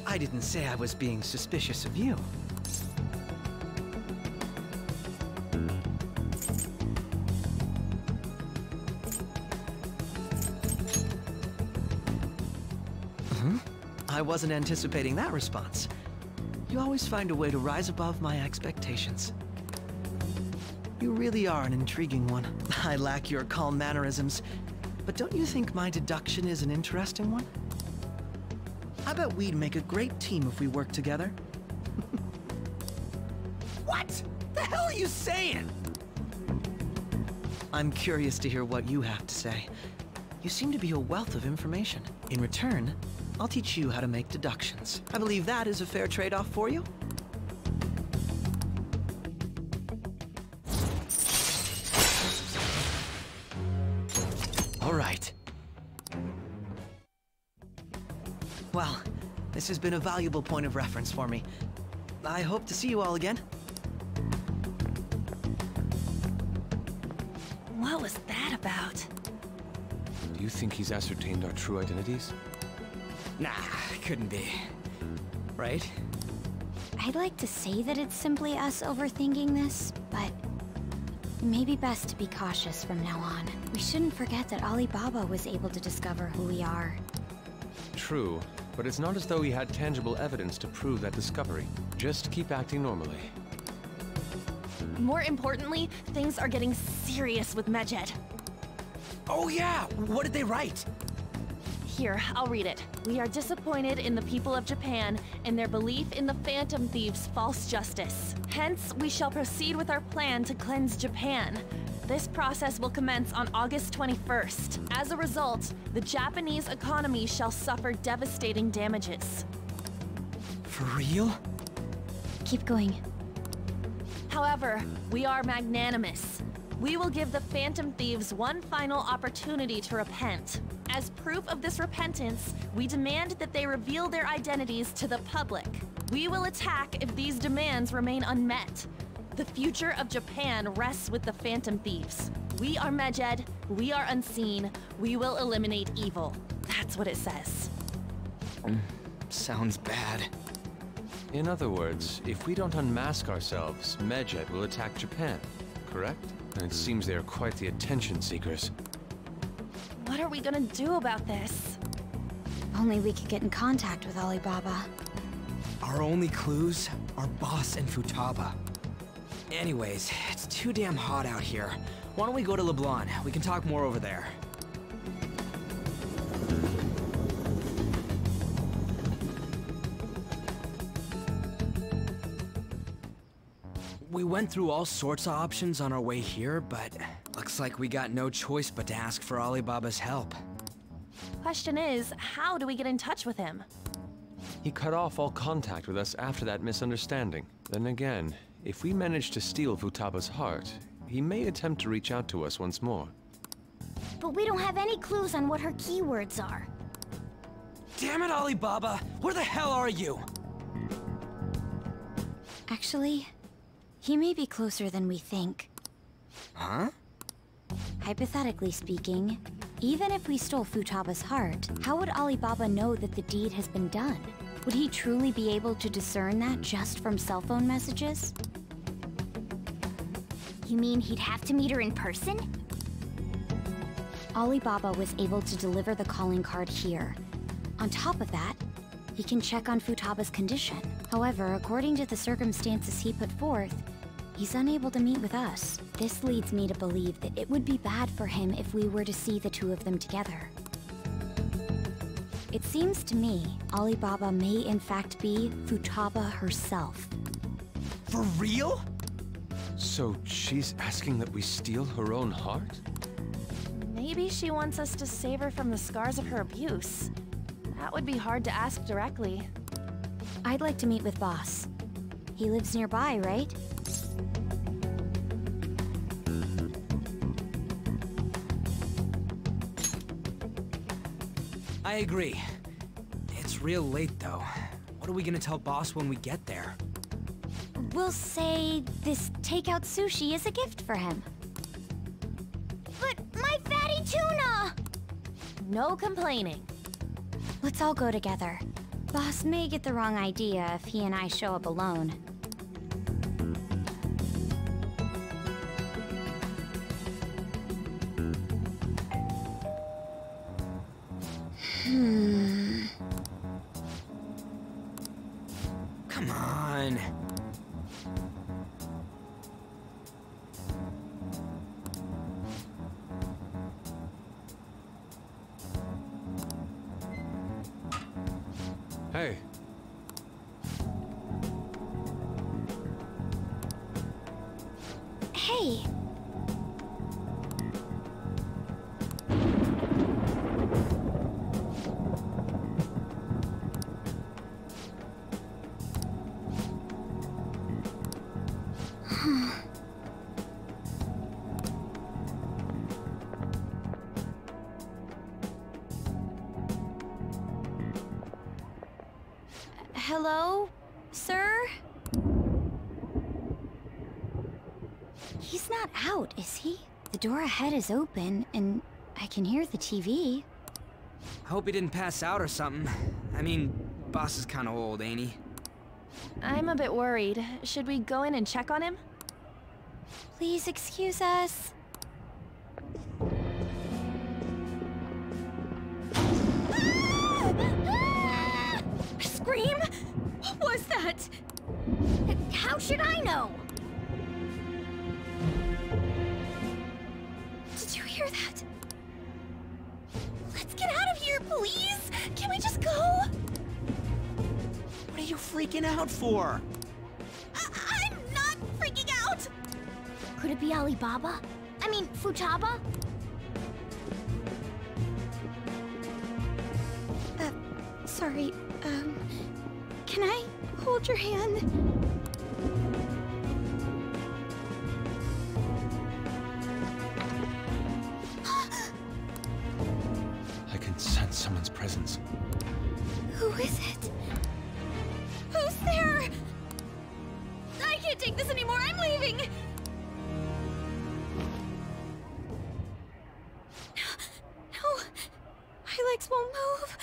I didn't say I was being suspicious of you. I wasn't anticipating that response. You always find a way to rise above my expectations. You really are an intriguing one. I lack your calm mannerisms, but don't you think my deduction is an interesting one? I bet we'd make a great team if we worked together. What? The hell are you saying? I'm curious to hear what you have to say. You seem to be a wealth of information. In return, I'll teach you how to make deductions. I believe that is a fair trade-off for you. All right. Well, this has been a valuable point of reference for me. I hope to see you all again. What was that about? Do you think he's ascertained our true identities? Nah, couldn't be. Right? I'd like to say that it's simply us overthinking this, but it may be best to be cautious from now on. We shouldn't forget that Alibaba was able to discover who we are. True, but it's not as though he had tangible evidence to prove that discovery. Just keep acting normally. More importantly, things are getting serious with Medjed. Oh yeah! What did they write? Here, I'll read it. We are disappointed in the people of Japan and their belief in the Phantom Thieves' false justice. Hence, we shall proceed with our plan to cleanse Japan. This process will commence on August 21st. As a result, the Japanese economy shall suffer devastating damages. For real? Keep going. However, we are magnanimous. We will give the Phantom Thieves one final opportunity to repent. As proof of this repentance, we demand that they reveal their identities to the public. We will attack if these demands remain unmet. The future of Japan rests with the Phantom Thieves. We are Medjed, we are unseen, we will eliminate evil. That's what it says. Sounds bad. In other words, if we don't unmask ourselves, Medjed will attack Japan, correct? And it seems they are quite the attention seekers. What are we gonna do about this? If only we could get in contact with Alibaba. Our only clues are Boss and Futaba. Anyways, it's too damn hot out here. Why don't we go to Leblon? We can talk more over there. We went through all sorts of options on our way here, but looks like we got no choice but to ask for Alibaba's help. Question is, how do we get in touch with him? He cut off all contact with us after that misunderstanding. Then again, if we manage to steal Futaba's heart, he may attempt to reach out to us once more. But we don't have any clues on what her keywords are. Damn it, Alibaba! Where the hell are you? Actually, he may be closer than we think. Huh? Hypothetically speaking, even if we stole Futaba's heart, how would Alibaba know that the deed has been done? Would he truly be able to discern that just from cell phone messages? You mean he'd have to meet her in person? Alibaba was able to deliver the calling card here. On top of that, he can check on Futaba's condition. However, according to the circumstances he put forth, he's unable to meet with us. This leads me to believe that it would be bad for him if we were to see the two of them together. It seems to me Alibaba may in fact be Futaba herself. For real? So she's asking that we steal her own heart? Maybe she wants us to save her from the scars of her abuse. That would be hard to ask directly. I'd like to meet with Boss. He lives nearby, right? I agree. It's real late, though. What are we gonna tell Boss when we get there? We'll say this takeout sushi is a gift for him. But my fatty tuna! No complaining. Let's all go together. Boss may get the wrong idea if he and I show up alone. Come on. Hey. Hey! Hello, sir? He's not out, is he? The door ahead is open, and I can hear the TV. I hope he didn't pass out or something. I mean, Boss is kinda old, ain't he? I'm a bit worried. Should we go in and check on him? Please excuse us. Scream? What was that? How should I know? Did you hear that? Let's get out of here, please! Can we just go? What are you freaking out for? I'm not freaking out! Could it be Alibaba? I mean, Futaba? Sorry, can I hold your hand? I can sense someone's presence. Who is it? Who's there? I can't take this anymore, I'm leaving! No, my legs won't move.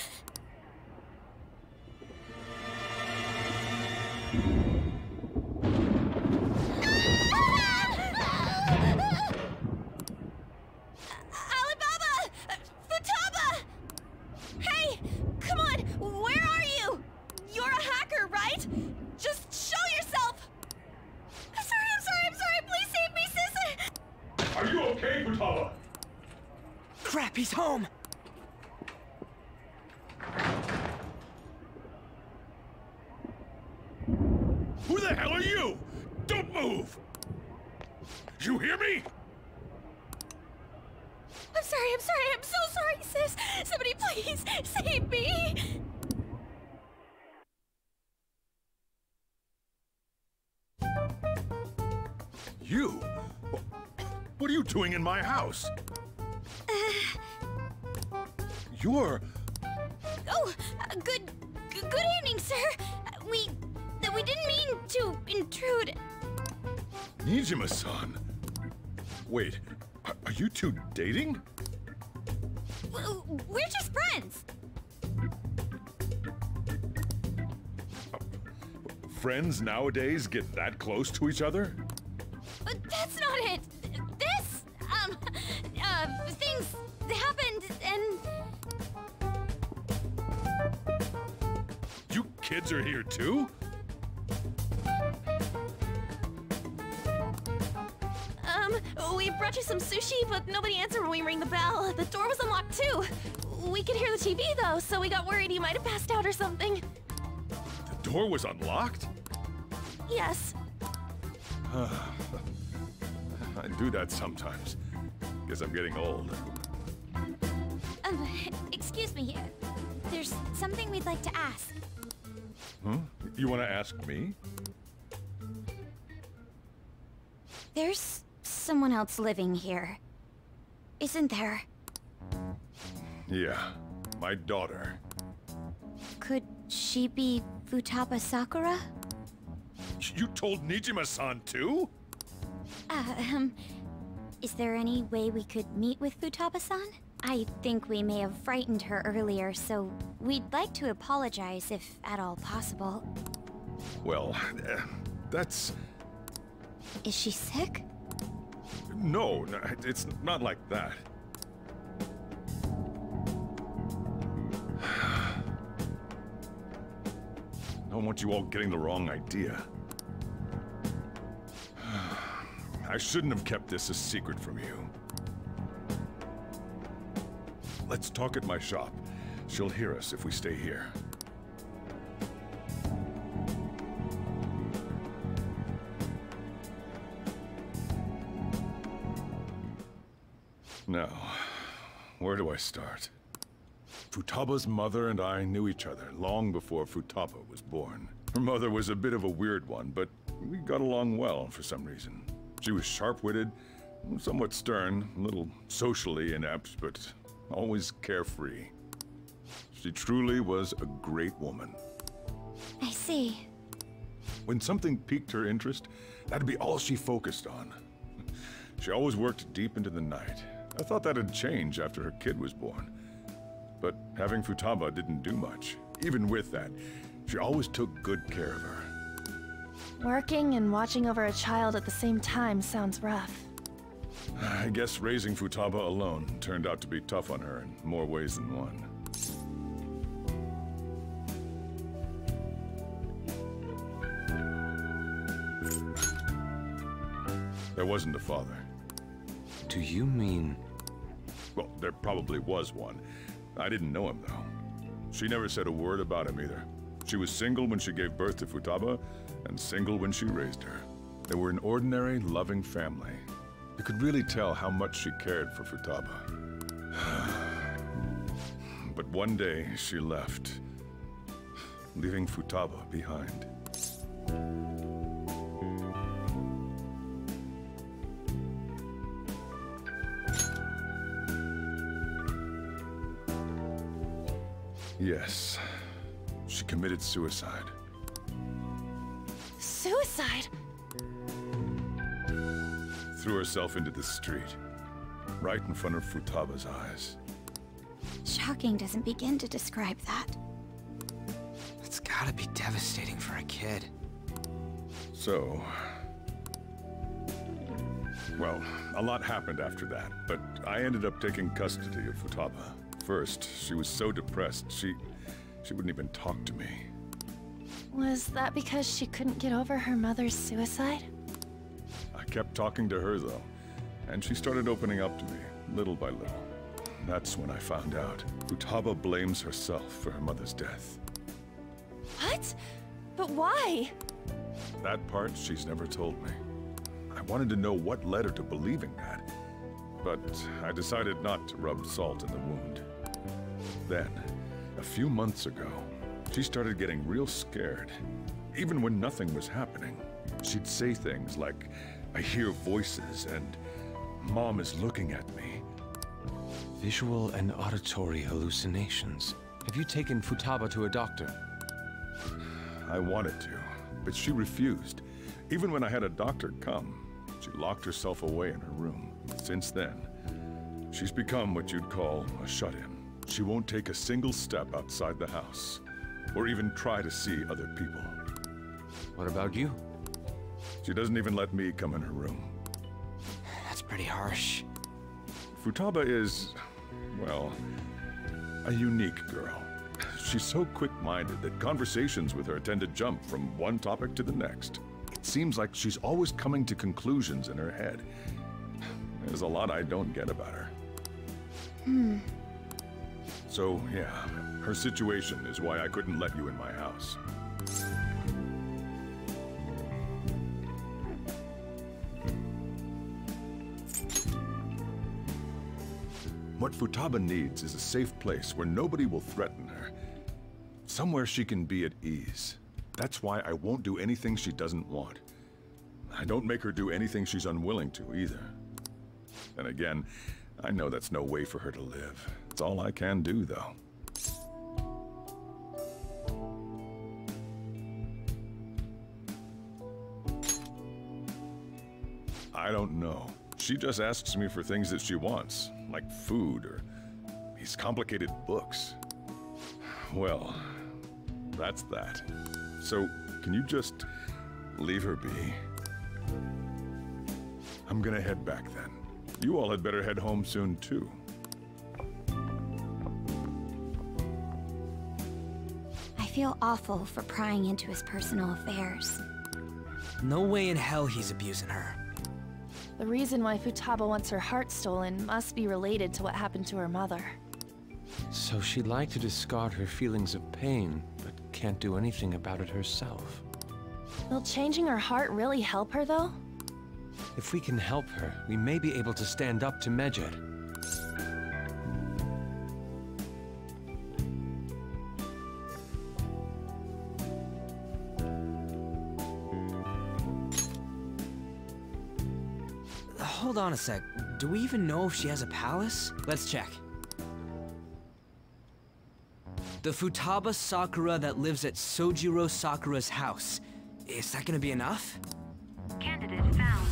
Alibaba! Futaba! Hey, come on, where are you? You're a hacker, right? Just show yourself! I'm sorry, please save me, sis! Are you okay, Futaba? Crap, he's home! Who the hell are you? Don't move! You hear me? I'm sorry, I'm so sorry, sis! Somebody please, save me! You? What are you doing in my house? You're... Oh, good evening, sir. We didn't mean to intrude. Nijima-san. Wait, are you two dating? We're just friends. Friends nowadays get that close to each other? That's not it. This, things happened and... You kids are here too? We brought you some sushi, but nobody answered when we rang the bell. The door was unlocked too. We could hear the TV though, so we got worried you might have passed out or something. The door was unlocked? Yes. I do that sometimes. Guess I'm getting old. Excuse me. There's something we'd like to ask. Huh? You want to ask me? There's someone else living here, isn't there? Yeah, my daughter. Could she be Futaba Sakura? You told Nijima-san too? Is there any way we could meet with Futaba-san? I think we may have frightened her earlier, so we'd like to apologize if at all possible. Well, that's... Is she sick? No, it's not like that. I don't want you all getting the wrong idea. I shouldn't have kept this a secret from you. Let's talk at my shop. She'll hear us if we stay here. Now, where do I start? Futaba's mother and I knew each other long before Futaba was born. Her mother was a bit of a weird one, but we got along well for some reason. She was sharp-witted, somewhat stern, a little socially inept, but always carefree. She truly was a great woman. I see. When something piqued her interest, that'd be all she focused on. She always worked deep into the night. I thought that'd change after her kid was born. But having Futaba didn't do much. Even with that, she always took good care of her. Working and watching over a child at the same time sounds rough. I guess raising Futaba alone turned out to be tough on her in more ways than one. There wasn't a father. Do you mean... Well, there probably was one. I didn't know him, though. She never said a word about him either. She was single when she gave birth to Futaba, and single when she raised her. They were an ordinary, loving family. You could really tell how much she cared for Futaba. But one day, she left, leaving Futaba behind. Yes, she committed suicide. Suicide? Threw herself into the street, right in front of Futaba's eyes. Shocking doesn't begin to describe that. It's gotta be devastating for a kid. So... well, a lot happened after that, but I ended up taking custody of Futaba. First, she was so depressed, she wouldn't even talk to me. Was that because she couldn't get over her mother's suicide? I kept talking to her, though, and she started opening up to me, little by little. That's when I found out. Futaba blames herself for her mother's death. What? But why? That part she's never told me. I wanted to know what led her to believing that, but I decided not to rub salt in the wound. Then, a few months ago, she started getting real scared. Even when nothing was happening, she'd say things like, "I hear voices," and "Mom is looking at me." Visual and auditory hallucinations. Have you taken Futaba to a doctor? I wanted to, but she refused. Even when I had a doctor come, she locked herself away in her room. Since then, she's become what you'd call a shut-in. She won't take a single step outside the house, or even try to see other people. What about you? She doesn't even let me come in her room. That's pretty harsh. Futaba is, well, a unique girl. She's so quick-minded that conversations with her tend to jump from one topic to the next. It seems like she's always coming to conclusions in her head. There's a lot I don't get about her. So, yeah, her situation is why I couldn't let you in my house. What Futaba needs is a safe place where nobody will threaten her. Somewhere she can be at ease. That's why I won't do anything she doesn't want. I don't make her do anything she's unwilling to, either. And again, I know that's no way for her to live. It's all I can do, though. I don't know. She just asks me for things that she wants, like food or these complicated books. Well, that's that. So, can you just leave her be? I'm gonna head back then. You all had better head home soon, too. I feel awful for prying into his personal affairs. No way in hell he's abusing her. The reason why Futaba wants her heart stolen must be related to what happened to her mother. So she'd like to discard her feelings of pain, but can't do anything about it herself. Will changing her heart really help her, though? If we can help her, we may be able to stand up to Medjed. Hold on a sec. Do we even know if she has a palace? Let's check. The Futaba Sakura that lives at Sojiro Sakura's house. Is that gonna be enough? Candidate found.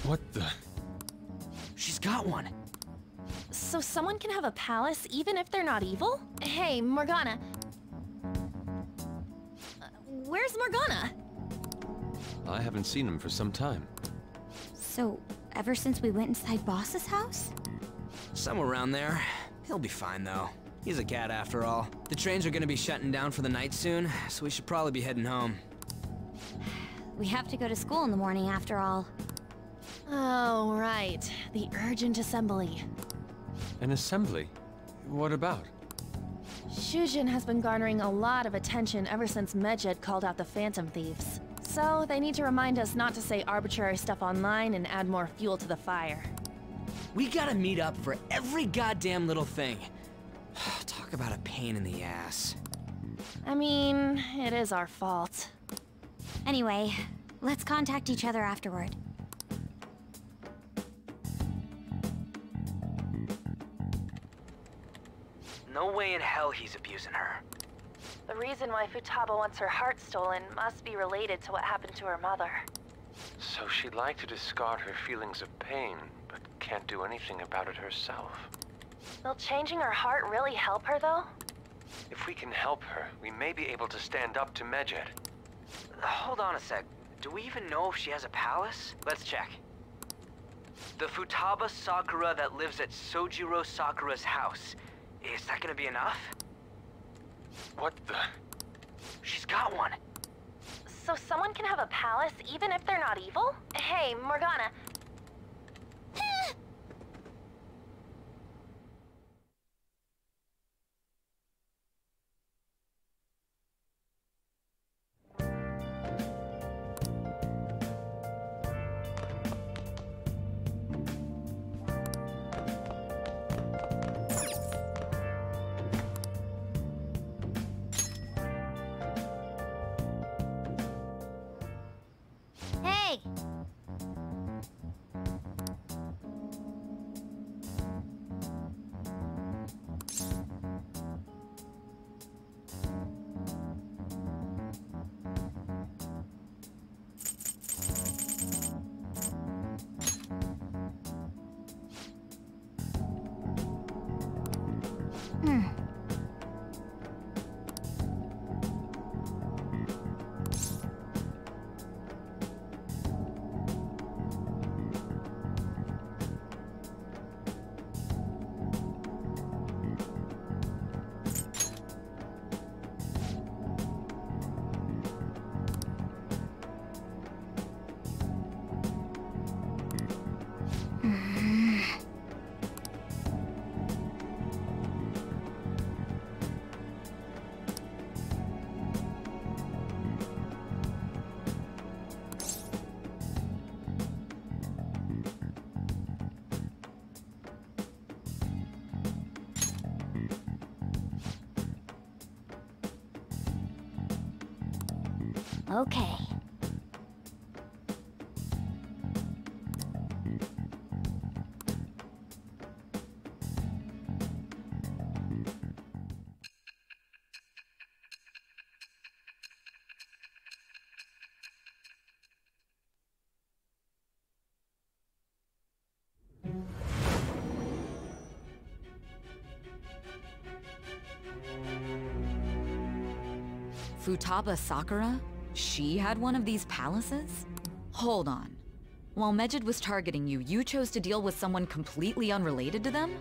What the? She's got one. So someone can have a palace even if they're not evil? Hey, Morgana. Where's Morgana? I haven't seen him for some time. So, ever since we went inside Boss's house? Somewhere around there. He'll be fine, though. He's a cat, after all. The trains are gonna be shutting down for the night soon, so we should probably be heading home. We have to go to school in the morning, after all. Oh, right. The urgent assembly. An assembly? What about? Shujin has been garnering a lot of attention ever since Medjed called out the Phantom Thieves. So, they need to remind us not to say arbitrary stuff online and add more fuel to the fire. We gotta meet up for every goddamn little thing. Talk about a pain in the ass. I mean, it is our fault. Anyway, let's contact each other afterward. No way in hell he's abusing her. The reason why Futaba wants her heart stolen must be related to what happened to her mother. So she'd like to discard her feelings of pain, but can't do anything about it herself. Will changing her heart really help her, though? If we can help her, we may be able to stand up to Medjed. Hold on a sec. Do we even know if she has a palace? Let's check. The Futaba Sakura that lives at Sojiro Sakura's house. Is that gonna be enough? What the? She's got one. So someone can have a palace even if they're not evil? Hey, Morgana. Okay. Futaba Sakura? She had one of these palaces? Hold on. While Medjed was targeting you, you chose to deal with someone completely unrelated to them?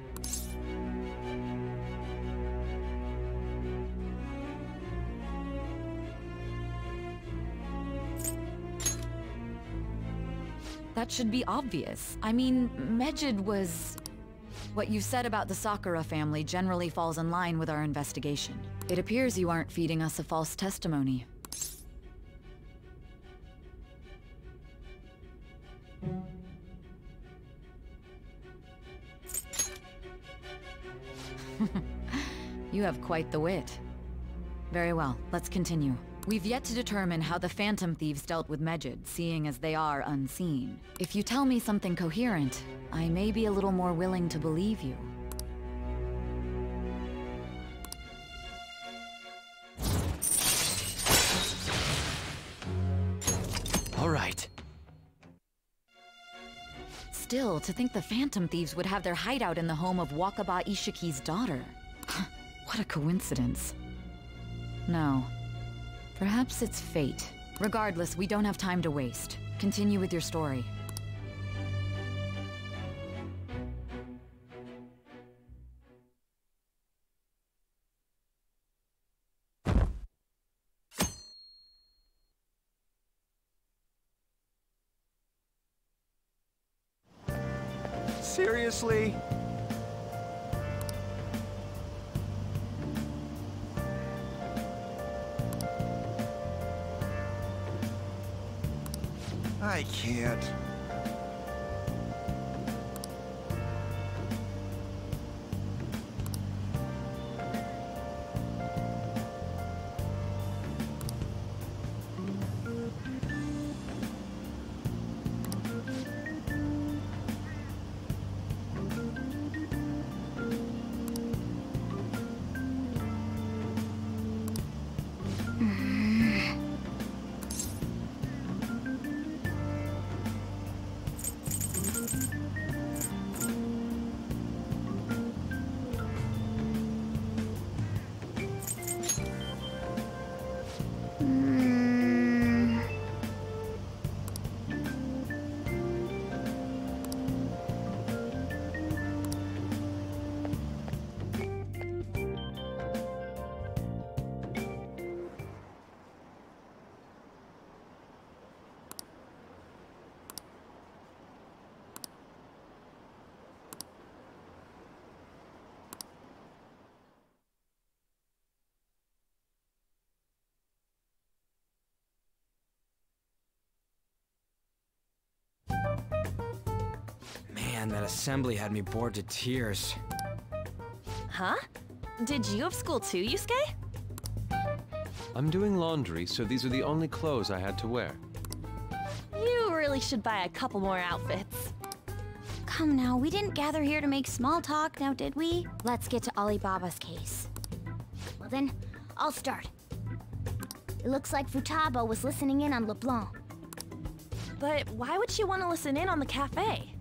That should be obvious. I mean, Medjed was... What you said about the Sakura family generally falls in line with our investigation. It appears you aren't feeding us a false testimony. You have quite the wit. Very well, let's continue. We've yet to determine how the Phantom Thieves dealt with Medjed, seeing as they are unseen. If you tell me something coherent, I may be a little more willing to believe you. All right. Still, to think the Phantom Thieves would have their hideout in the home of Wakaba Ishiki's daughter. What a coincidence. No. Perhaps it's fate. Regardless, we don't have time to waste. Continue with your story. Seriously? I can't. Man, that assembly had me bored to tears. Huh? Did you have school too, Yusuke? I'm doing laundry, so these are the only clothes I had to wear. You really should buy a couple more outfits. Come now, we didn't gather here to make small talk, now did we? Let's get to Alibaba's case. Well then, I'll start. It looks like Futaba was listening in on LeBlanc. But why would she want to listen in on the cafe?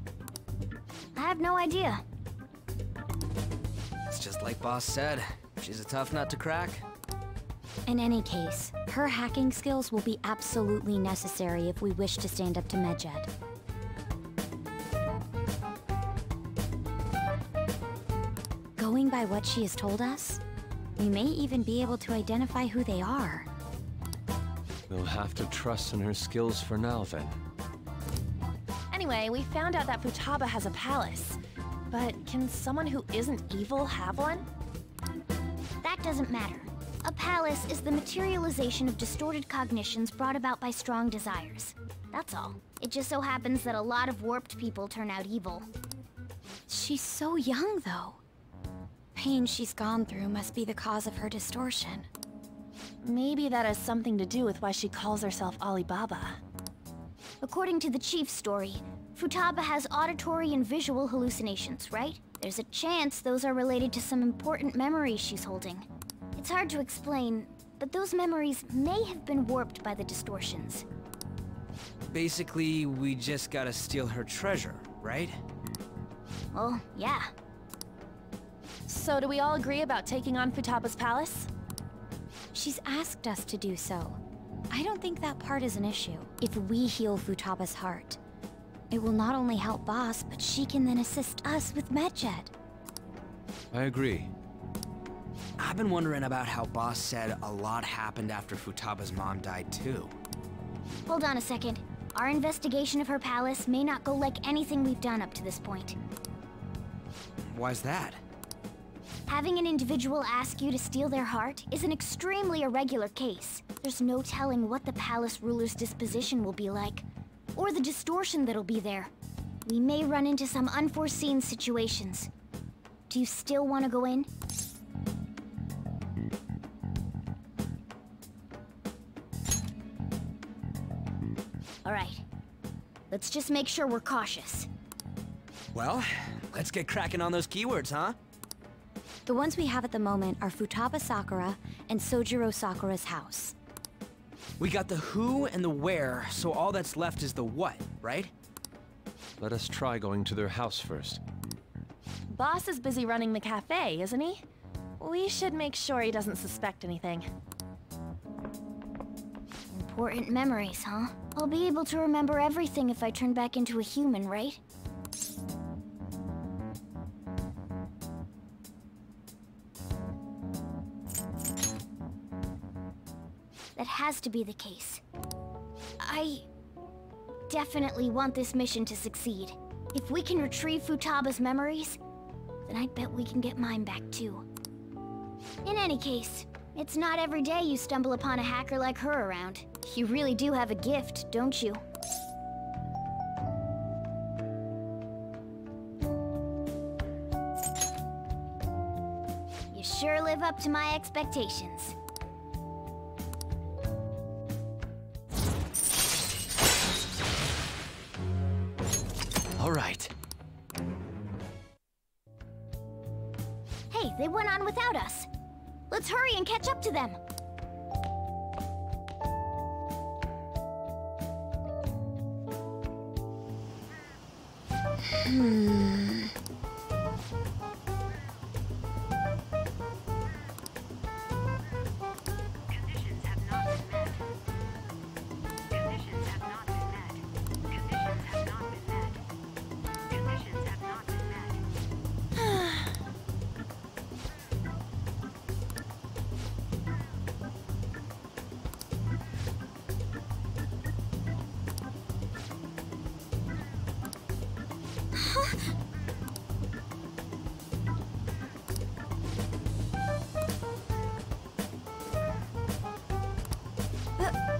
I have no idea. It's just like Boss said. She's a tough nut to crack. In any case, her hacking skills will be absolutely necessary if we wish to stand up to Medjed. Going by what she has told us, we may even be able to identify who they are. We'll have to trust in her skills for now, then. Anyway, we found out that Futaba has a palace. But can someone who isn't evil have one? That doesn't matter. A palace is the materialization of distorted cognitions brought about by strong desires. That's all. It just so happens that a lot of warped people turn out evil. She's so young, though. Pain she's gone through must be the cause of her distortion. Maybe that has something to do with why she calls herself Alibaba. According to the chief's story, Futaba has auditory and visual hallucinations, right? There's a chance those are related to some important memories she's holding. It's hard to explain, but those memories may have been warped by the distortions. Basically, we just gotta steal her treasure, right? Well, yeah. So do we all agree about taking on Futaba's palace? She's asked us to do so. I don't think that part is an issue. If we heal Futaba's heart, it will not only help Boss, but she can then assist us with Medjed. I agree. I've been wondering about how Boss said a lot happened after Futaba's mom died too. Hold on a second. Our investigation of her palace may not go like anything we've done up to this point. Why's that? Having an individual ask you to steal their heart is an extremely irregular case. There's no telling what the palace ruler's disposition will be like, or the distortion that'll be there. We may run into some unforeseen situations. Do you still want to go in? All right. Let's just make sure we're cautious. Well, let's get cracking on those keywords, huh? The ones we have at the moment are Futaba Sakura and Sojiro Sakura's house. We got the who and the where, so all that's left is the what, right? Let us try going to their house first. Boss is busy running the cafe, isn't he? We should make sure he doesn't suspect anything. Important memories, huh? I'll be able to remember everything if I turn back into a human, right? That has to be the case. I definitely want this mission to succeed. If we can retrieve Futaba's memories, then I bet we can get mine back too. In any case, it's not every day you stumble upon a hacker like her around. You really do have a gift, don't you? You sure live up to my expectations. All right. Hey, they went on without us. Let's hurry and catch up to them.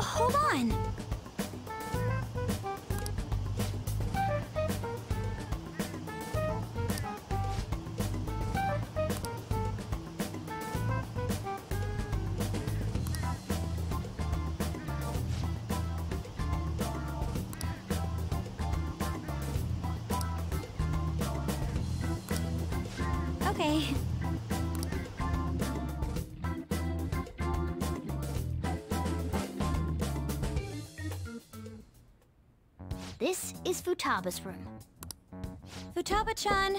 Hold on. Okay. This is Futaba's room. Futaba-chan,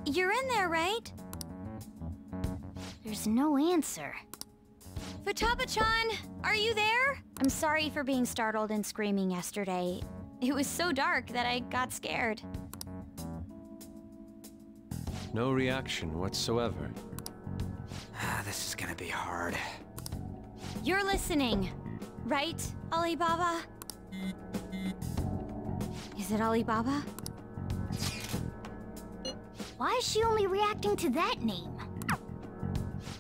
you're in there, right? There's no answer. Futaba-chan, are you there? I'm sorry for being startled and screaming yesterday. It was so dark that I got scared. No reaction whatsoever. This is gonna be hard. You're listening, right, Alibaba? Is it Alibaba? Why is she only reacting to that name?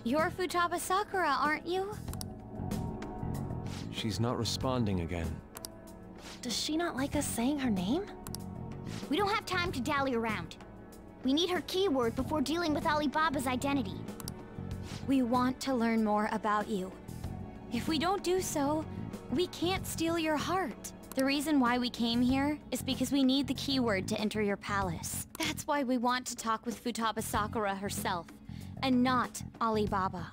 You're Futaba Sakura, aren't you? She's not responding again. Does she not like us saying her name? We don't have time to dally around. We need her keyword before dealing with Alibaba's identity. We want to learn more about you. If we don't do so, we can't steal your heart. The reason why we came here is because we need the keyword to enter your palace. That's why we want to talk with Futaba Sakura herself, and not Alibaba.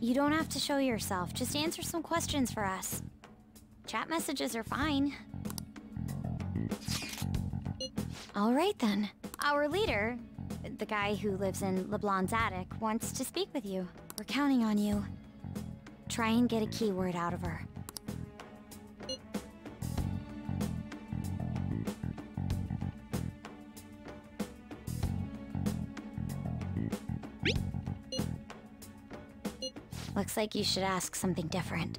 You don't have to show yourself, just answer some questions for us. Chat messages are fine. All right then. Our leader, the guy who lives in LeBlanc's attic, wants to speak with you. We're counting on you. Try and get a keyword out of her. Looks like you should ask something different.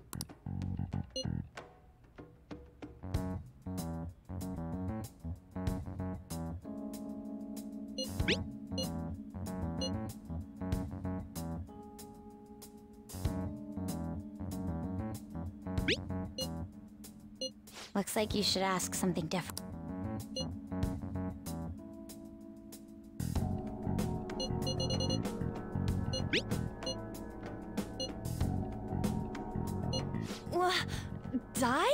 Looks like you should ask something different. Die?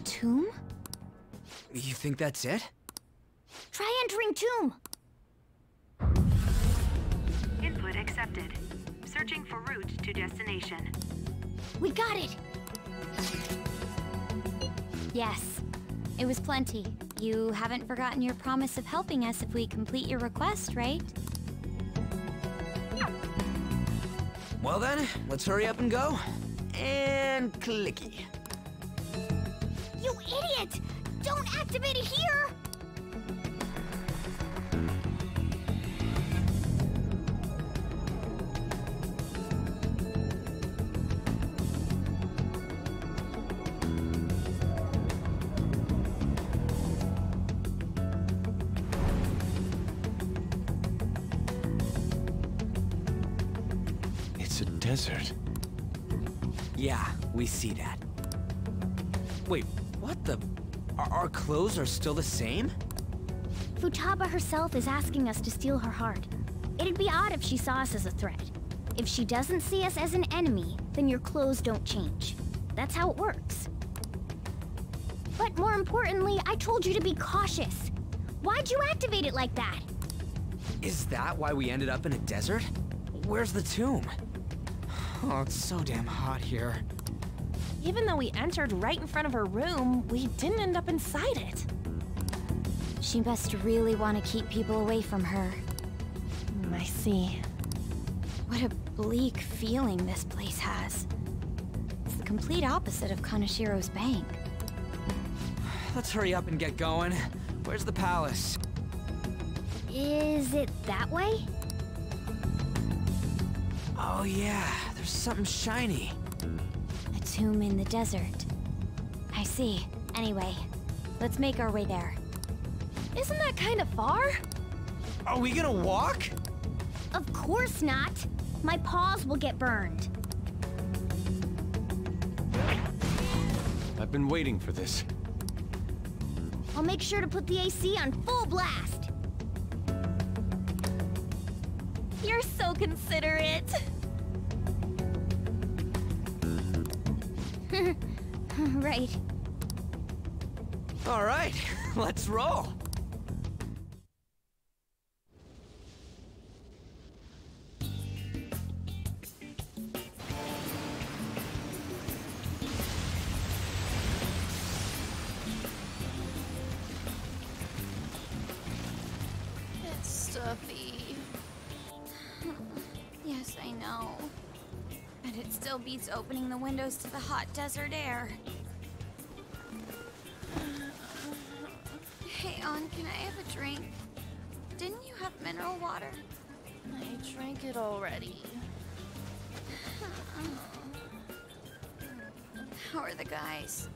Tomb? You think that's it? Try entering tomb. Input accepted. Searching for route to destination. We got it! Yes. It was plenty. You haven't forgotten your promise of helping us if we complete your request, right? Well then, let's hurry up and go. And clicky. You idiot! Don't activate it here! It's a desert. Yeah, we see that. Wait, what the? Our clothes are still the same? Futaba herself is asking us to steal her heart. It'd be odd if she saw us as a threat. If she doesn't see us as an enemy, then your clothes don't change. That's how it works. But more importantly, I told you to be cautious. Why'd you activate it like that? Is that why we ended up in a desert? Where's the tomb? Oh, it's so damn hot here. Even though we entered right in front of her room, we didn't end up inside it. She must really want to keep people away from her. I see. What a bleak feeling this place has. It's the complete opposite of Kanashiro's bank. Let's hurry up and get going. Where's the palace? Is it that way? Oh yeah, there's something shiny. A tomb in the desert. I see. Anyway, let's make our way there. Isn't that kind of far? Are we gonna walk? Of course not. My paws will get burned. I've been waiting for this. I'll make sure to put the AC on full blast. You're so considerate. Right. All right, let's roll. It's stuffy. Yes, I know. But it still beats opening the windows to the hot desert air. Hey, An, can I have a drink? Didn't you have mineral water? I drank it already. How are the guys?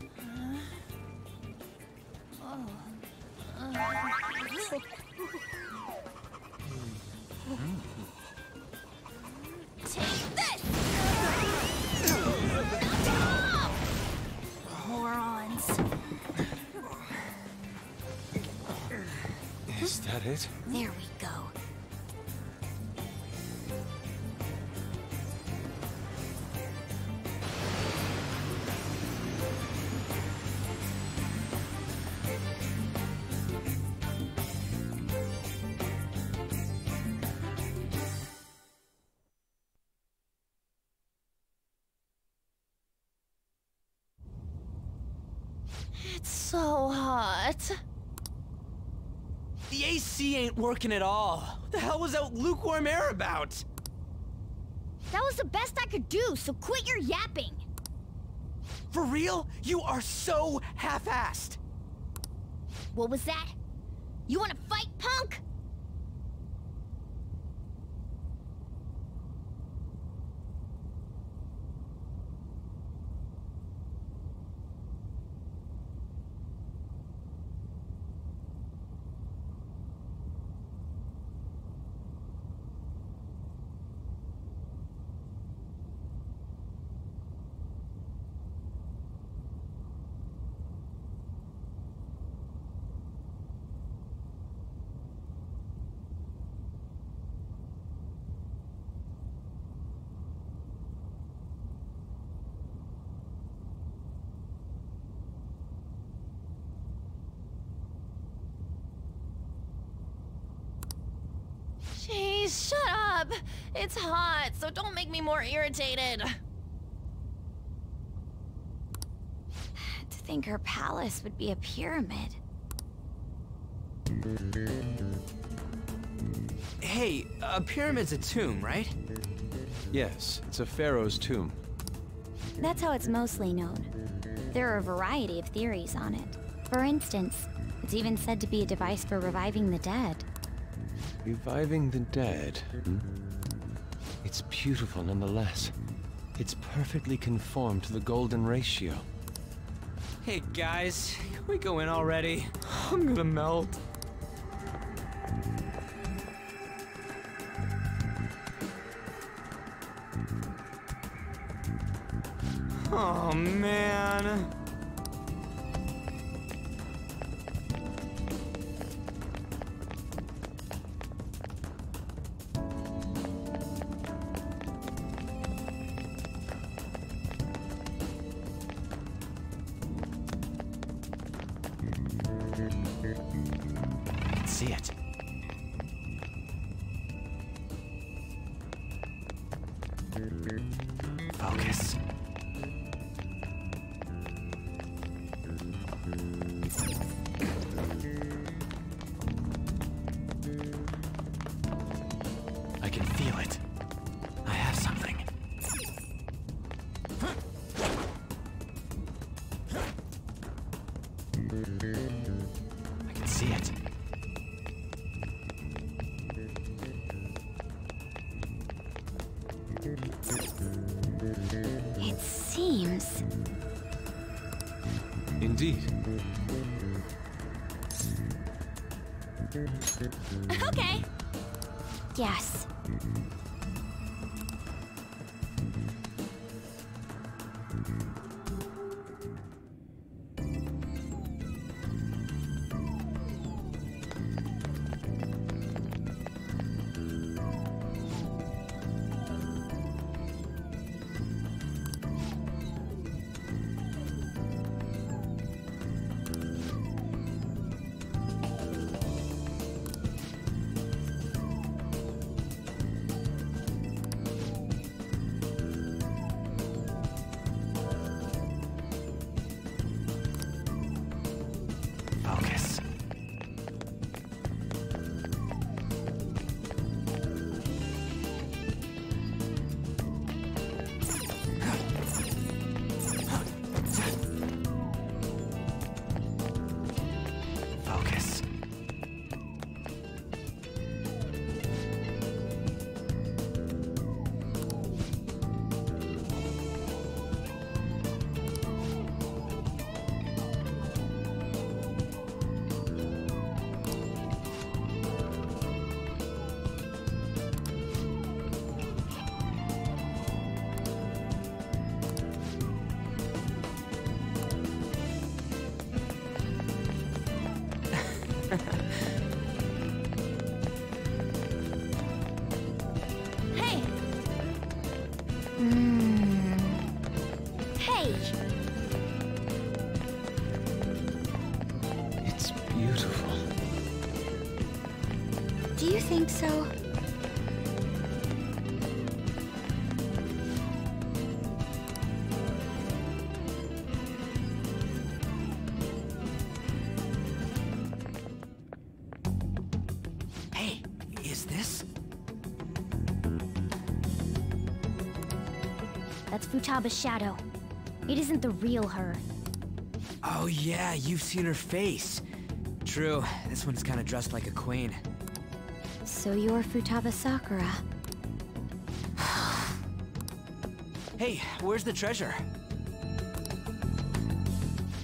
Take this! sense. Is that it? There we go. It's so hot. The AC ain't working at all. What the hell was that lukewarm air about? That was the best I could do, so quit your yapping. For real? You are so half-assed. What was that? You wanna fight, punk? Jeez, shut up! It's hot, so don't make me more irritated. To think her palace would be a pyramid. Hey, a pyramid's a tomb, right? Yes, it's a pharaoh's tomb. That's how it's mostly known. There are a variety of theories on it. For instance, it's even said to be a device for reviving the dead. Reviving the dead, hmm? It's beautiful nonetheless. It's perfectly conformed to the golden ratio. Hey guys, can we go in already? I'm gonna melt. Oh man. See it. Focus. I can feel it. I have something. I can see it. It seems... Indeed. Okay. Yes. Hey! Hey! It's beautiful. Do you think so? Hey, is this? That's Futaba's shadow. It isn't the real her. Oh yeah, you've seen her face. True, this one's kind of dressed like a queen. So you're Futaba Sakura. Hey, where's the treasure?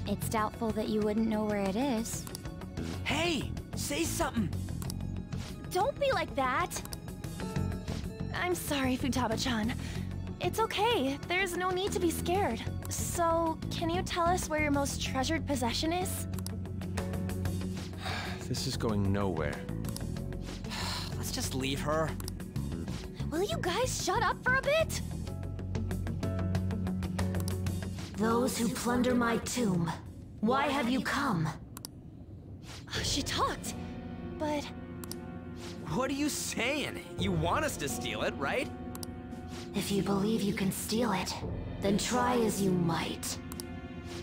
It's doubtful that you wouldn't know where it is. Hey, say something. Don't be like that! I'm sorry, Futaba-chan. It's okay. There's no need to be scared. So, can you tell us where your most treasured possession is? This is going nowhere. Let's just leave her. Will you guys shut up for a bit? Those who plunder my tomb, why have you come? She talked, but... What are you saying? You want us to steal it, right? If you believe you can steal it, then try as you might.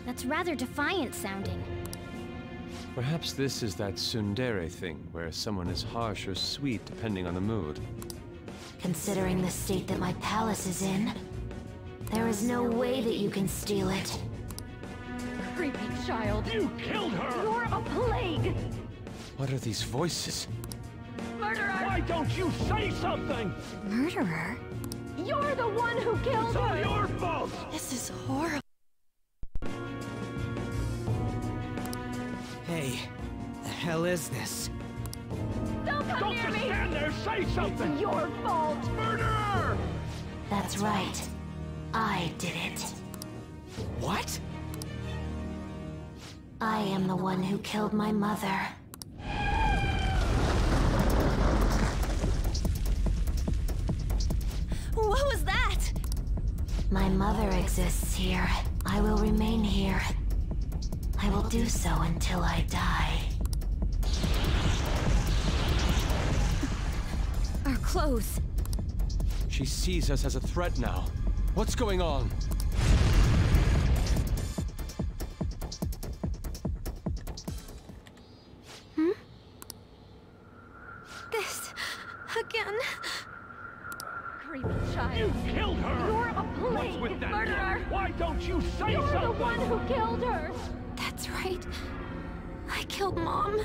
That's rather defiant sounding. Perhaps this is that tsundere thing, where someone is harsh or sweet depending on the mood. Considering the state that my palace is in, there is no way that you can steal it. Creepy child. You killed her! You're a plague! What are these voices? Murderer! Why don't you say something? Murderer? You're the one who killed It's all her! your fault! This is horrible. Hey, the hell is this? Don't come Don't near just me! stand there, say something! It's your fault! Murderer! That's right. I did it. What? I am the one who killed my mother. What was that? My mother exists here. I will remain here. I will do so until I die. Our clothes. She sees us as a threat now. What's going on? This... again. Creepy child. You killed her! You're a plague, What's with that murderer! girl? Why don't you say You're something? the one who killed her! That's right. I killed Mom.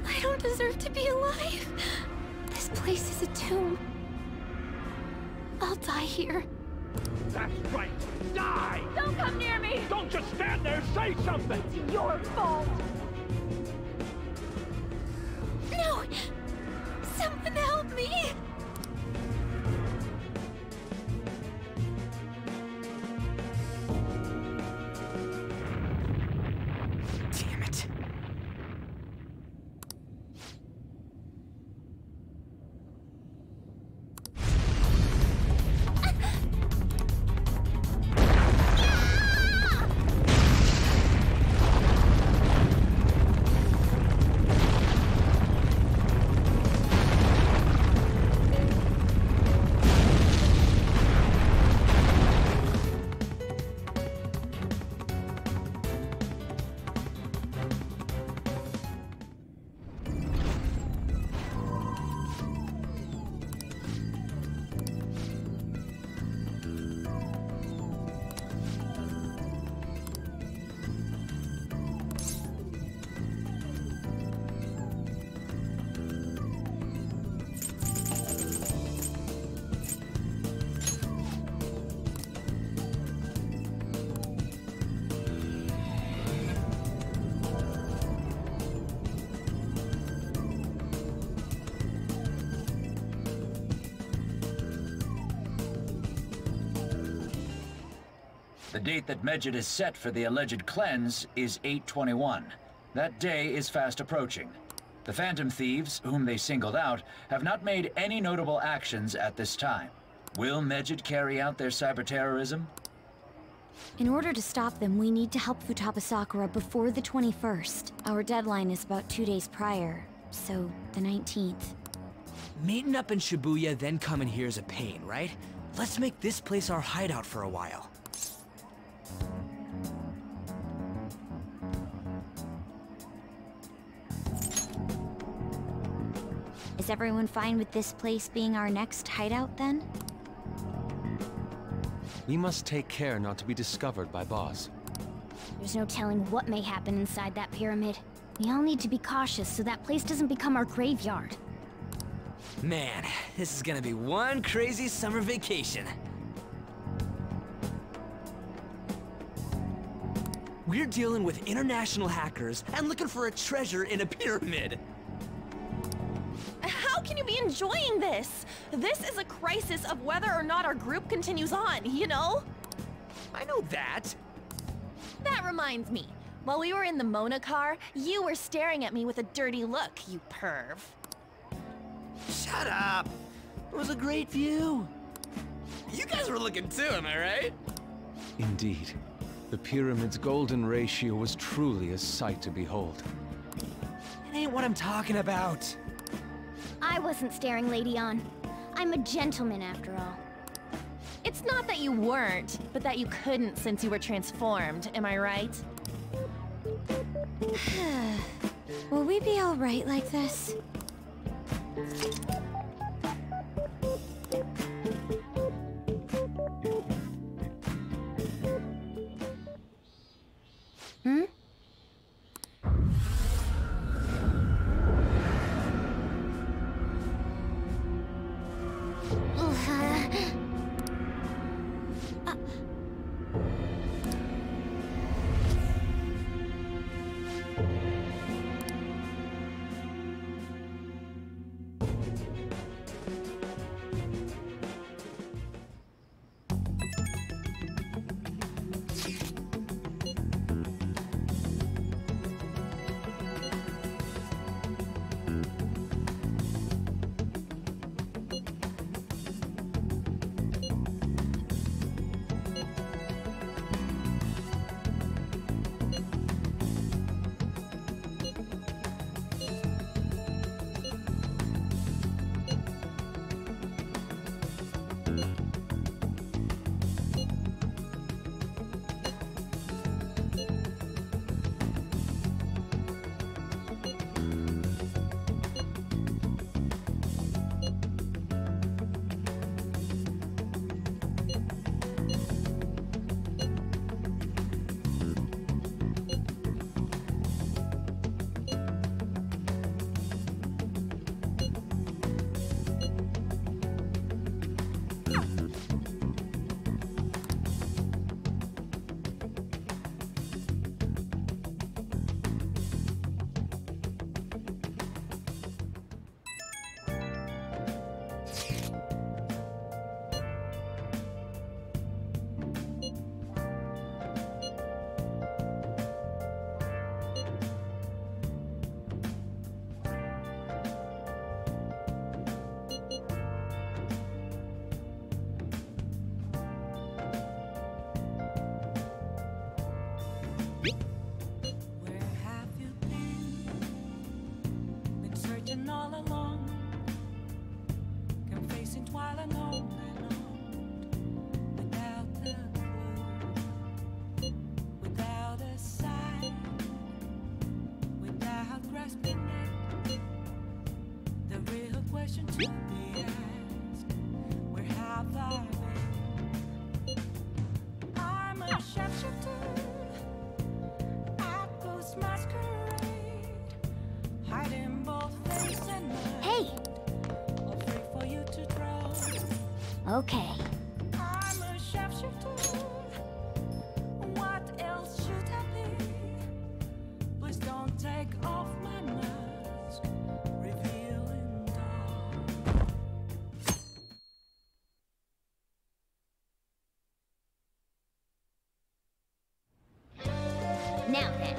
I don't deserve to be alive. This place is a tomb. I'll die here. That's right. Die! Don't come near me! Don't just stand there, say something! It's your fault! No! Someone help me! Damn it. The date that Medjed is set for the alleged cleanse is 8/21. That day is fast approaching. The Phantom Thieves, whom they singled out, have not made any notable actions at this time. Will Medjed carry out their cyber-terrorism? In order to stop them, we need to help Futaba Sakura before the 21st. Our deadline is about 2 days prior, so the 19th. Meeting up in Shibuya, then coming here is a pain, right? Let's make this place our hideout for a while. Is everyone fine with this place being our next hideout, then? We must take care not to be discovered by Boss. There's no telling what may happen inside that pyramid. We all need to be cautious so that place doesn't become our graveyard. Man, this is gonna be one crazy summer vacation. We're dealing with international hackers and looking for a treasure in a pyramid. How can you be enjoying this? This is a crisis of whether or not our group continues on, you know? I know that. That reminds me. While we were in the Mona car, you were staring at me with a dirty look, you perv. Shut up! It was a great view. You guys were looking too, am I right? Indeed. The pyramid's golden ratio was truly a sight to behold. It ain't what I'm talking about. I wasn't staring Lady on. I'm a gentleman after all. It's not that you weren't, but that you couldn't since you were transformed, am I right? Will we be alright like this? Hmm? All along, confessing while alone and without the clue, without a sign, without grasping it. The real question to be asked: where have I been? I'm a sharpshooter at Ghost Masquerade, hiding both. Hey! Okay. I'm a sharpshooter. What else should I be? Please don't take off my mask, revealing dawn. Now then.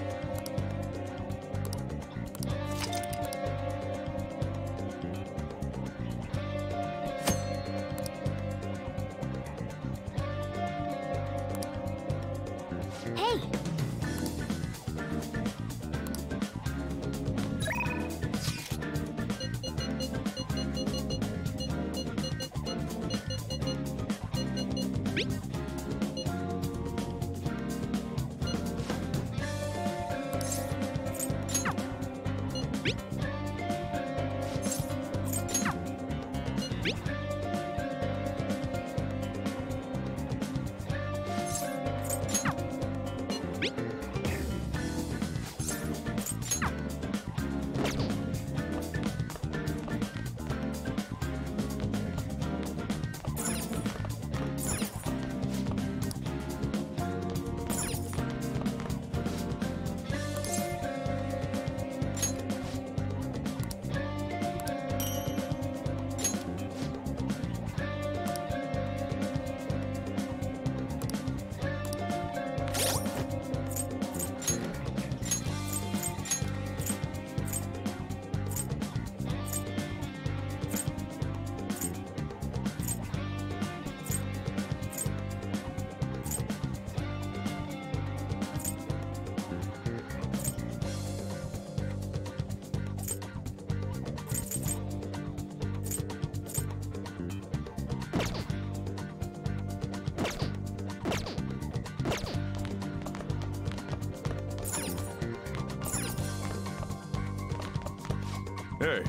Hey.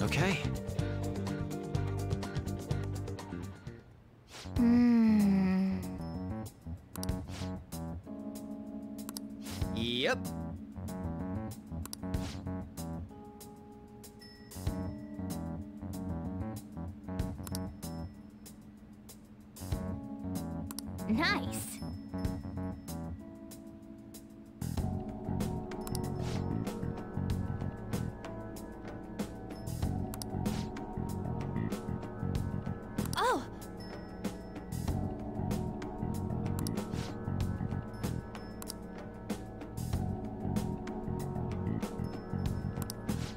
Okay. Yep. Nice. Oh!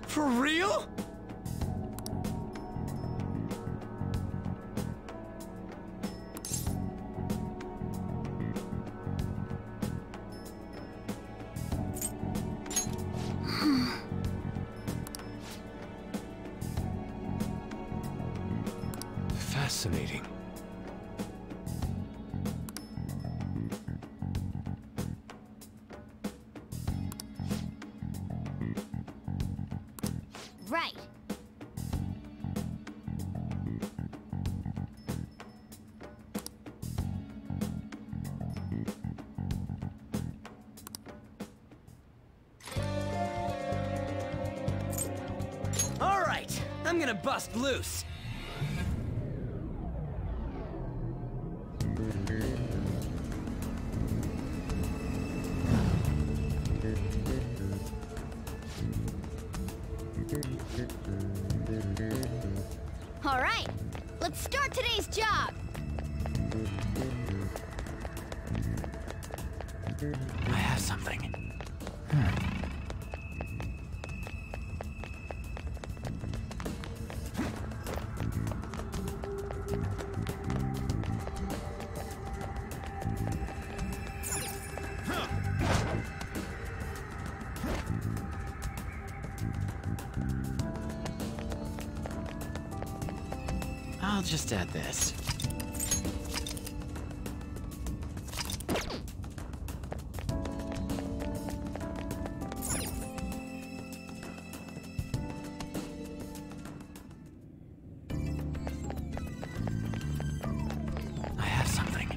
For real? Fascinating. Right. All right, I'm gonna bust loose. All right, let's start today's job. I have something. I'll just add this. I have something.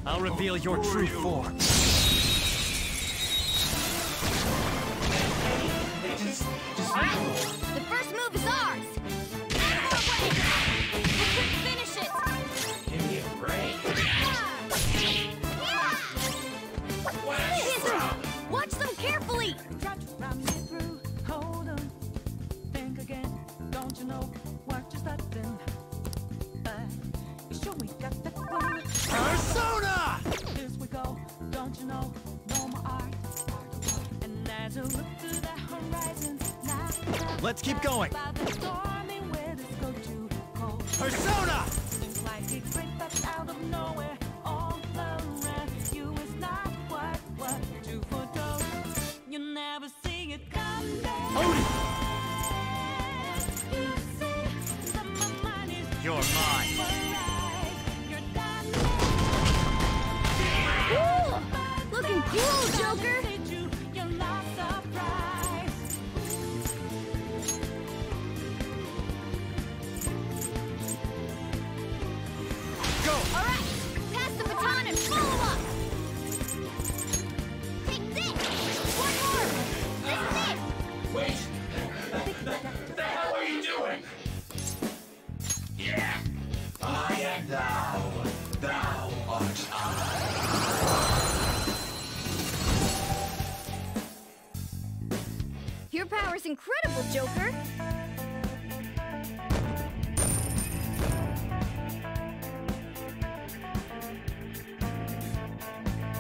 I'll reveal your true form. The first move is ours! Out of our way! We couldn't finish it! Give me a break. Watch them carefully! Try to run me through. Hold on. Think again. Don't you know what you're starting? Sure we got that one. Persona! Here we go. Don't you know? No more art. And as I look to the horizon, now Let's keep going. by the stormy weather's go to cold. Persona! Seems like it crept up out of nowhere. All around you is not what you foretold. You never see it coming. You see that my mind is You're mine. Cool! Looking cool, Joker! You're not surprised. Go! All right, pass the baton and follow up. Take this. One more. This is it. Wait! What the hell are you doing? Yeah! I am thou. Thou art I. Your power's incredible, Joker.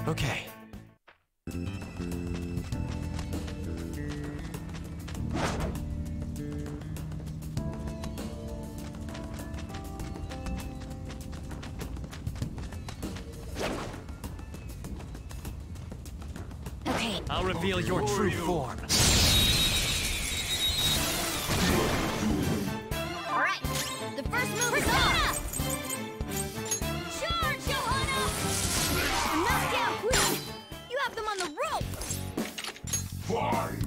Okay. Okay. I'll reveal your true form. All right, the first move is on. Charge, Johanna! Knockdown, Queen! You have them on the rope! Fine.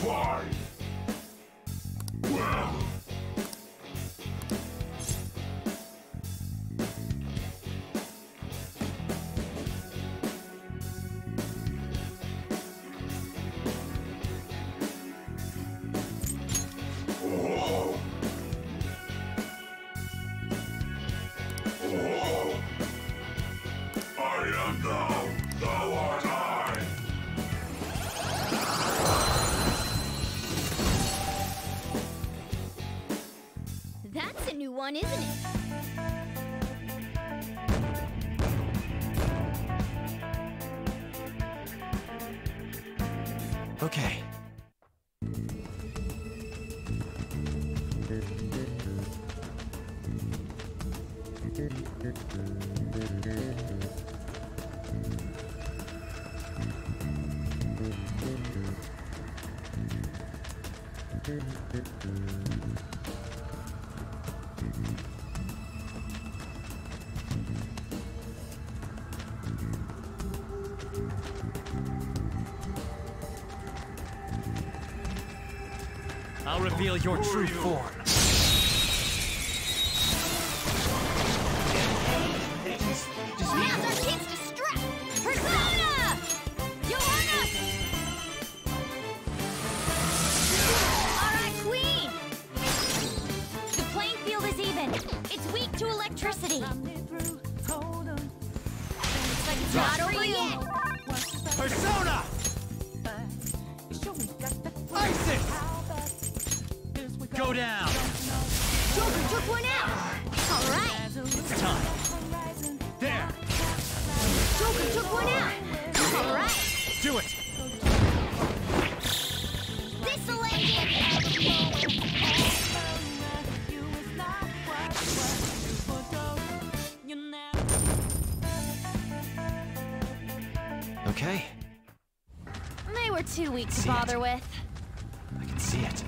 Fine. Well. Oh. Oh. I am thou. Thou art I. That's a new one, isn't it? Okay. I'll reveal your true form. Now's our chance to strike! Persona! Johanna! Alright, Queen! The playing field is even. It's weak to electricity. Looks like it's not over yet. Persona! Isis! Go down! Joker took one out! Alright! It's time. There! Joker took one out! Alright! Do it! This'll end it! Okay, They were too weak to See bother it. with. I can see it.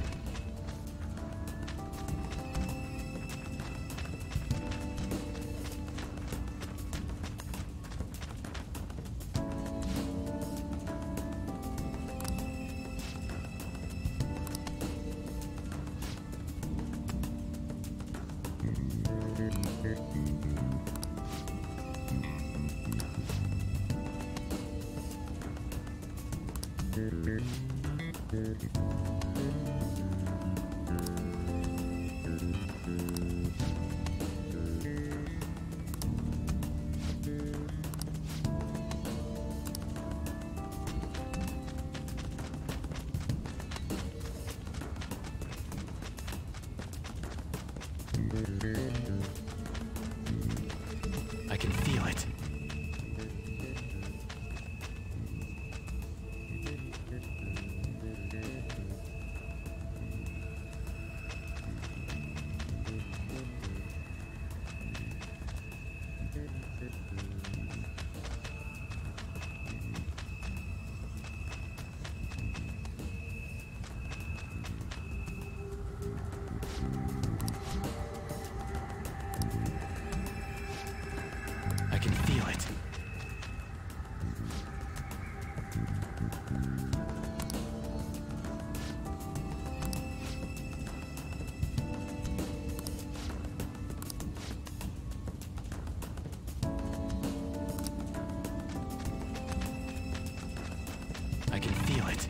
I can feel it. I can feel it. I can feel it.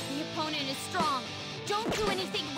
The opponent is strong. Don't do anything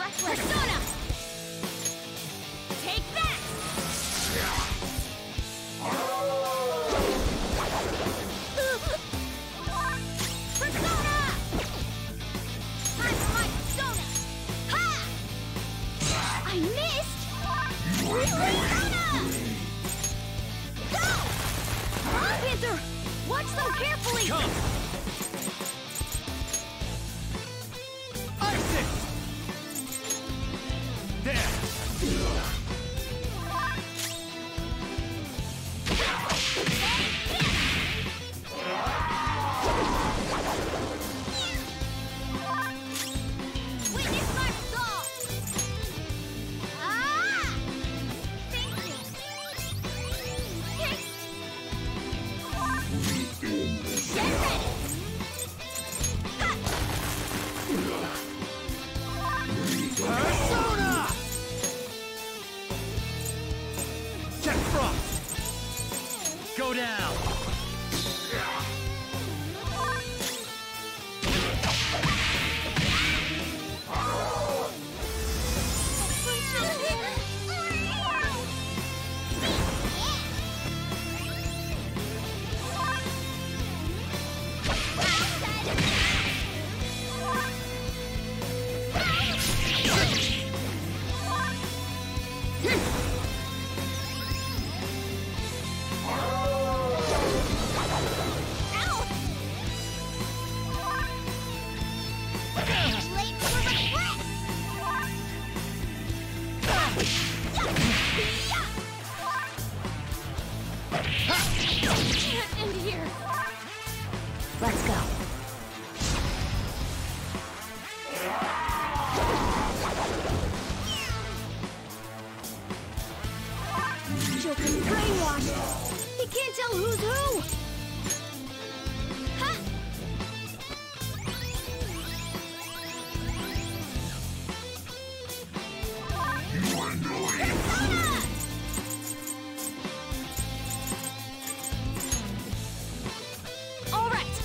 All right.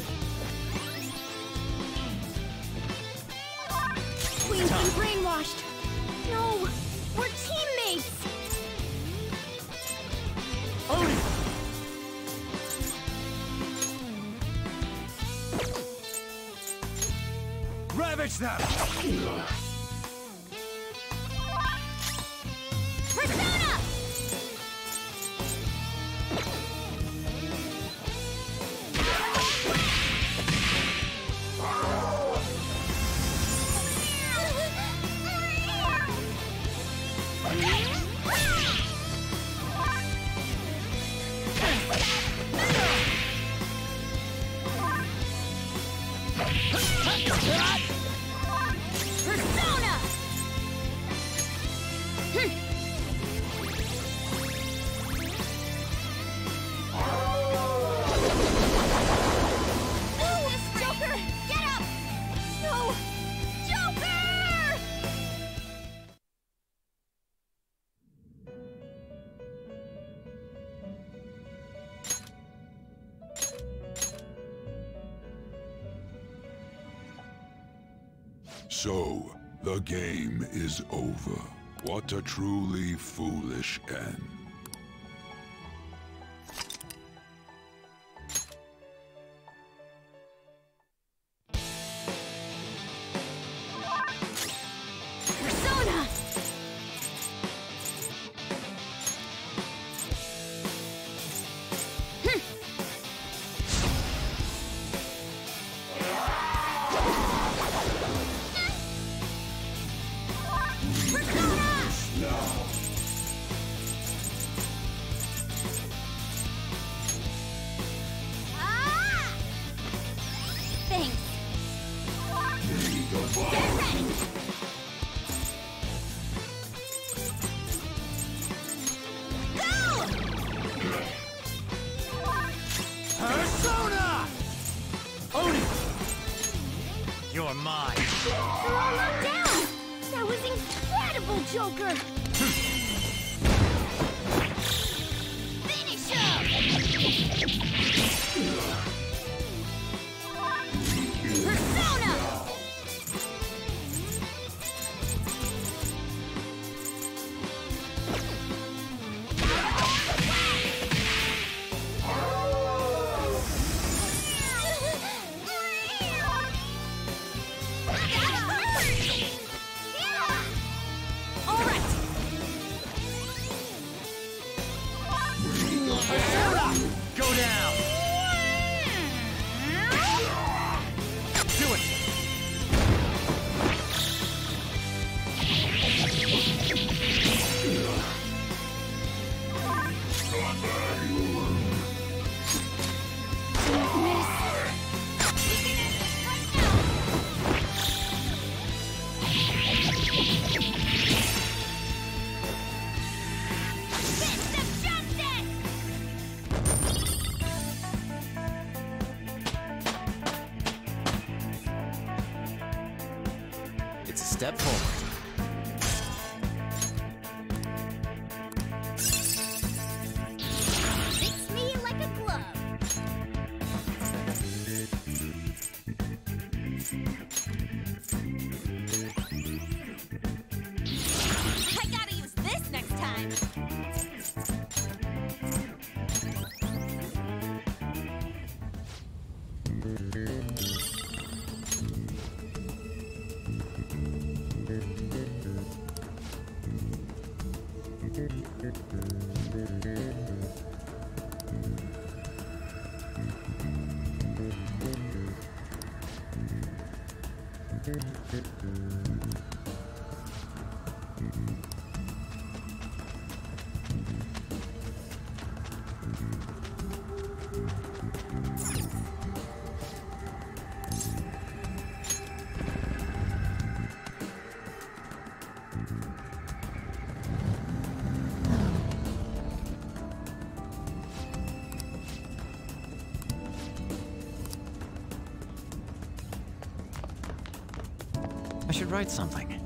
Queen's been brainwashed. No, we're teammates. Ravage them! Persona! Persona! Joker! Get up! No! Joker! So, the game is over. What a truly foolish end. Persona! Thanks. Get ready! Go! Persona! Oni! You're mine. They're all knocked down! That was incredible, Joker! Finish him! Persona! All right. Persona! Go down! Do it! It's a step forward. Fits me like a glove. I gotta use this next time. I should write something.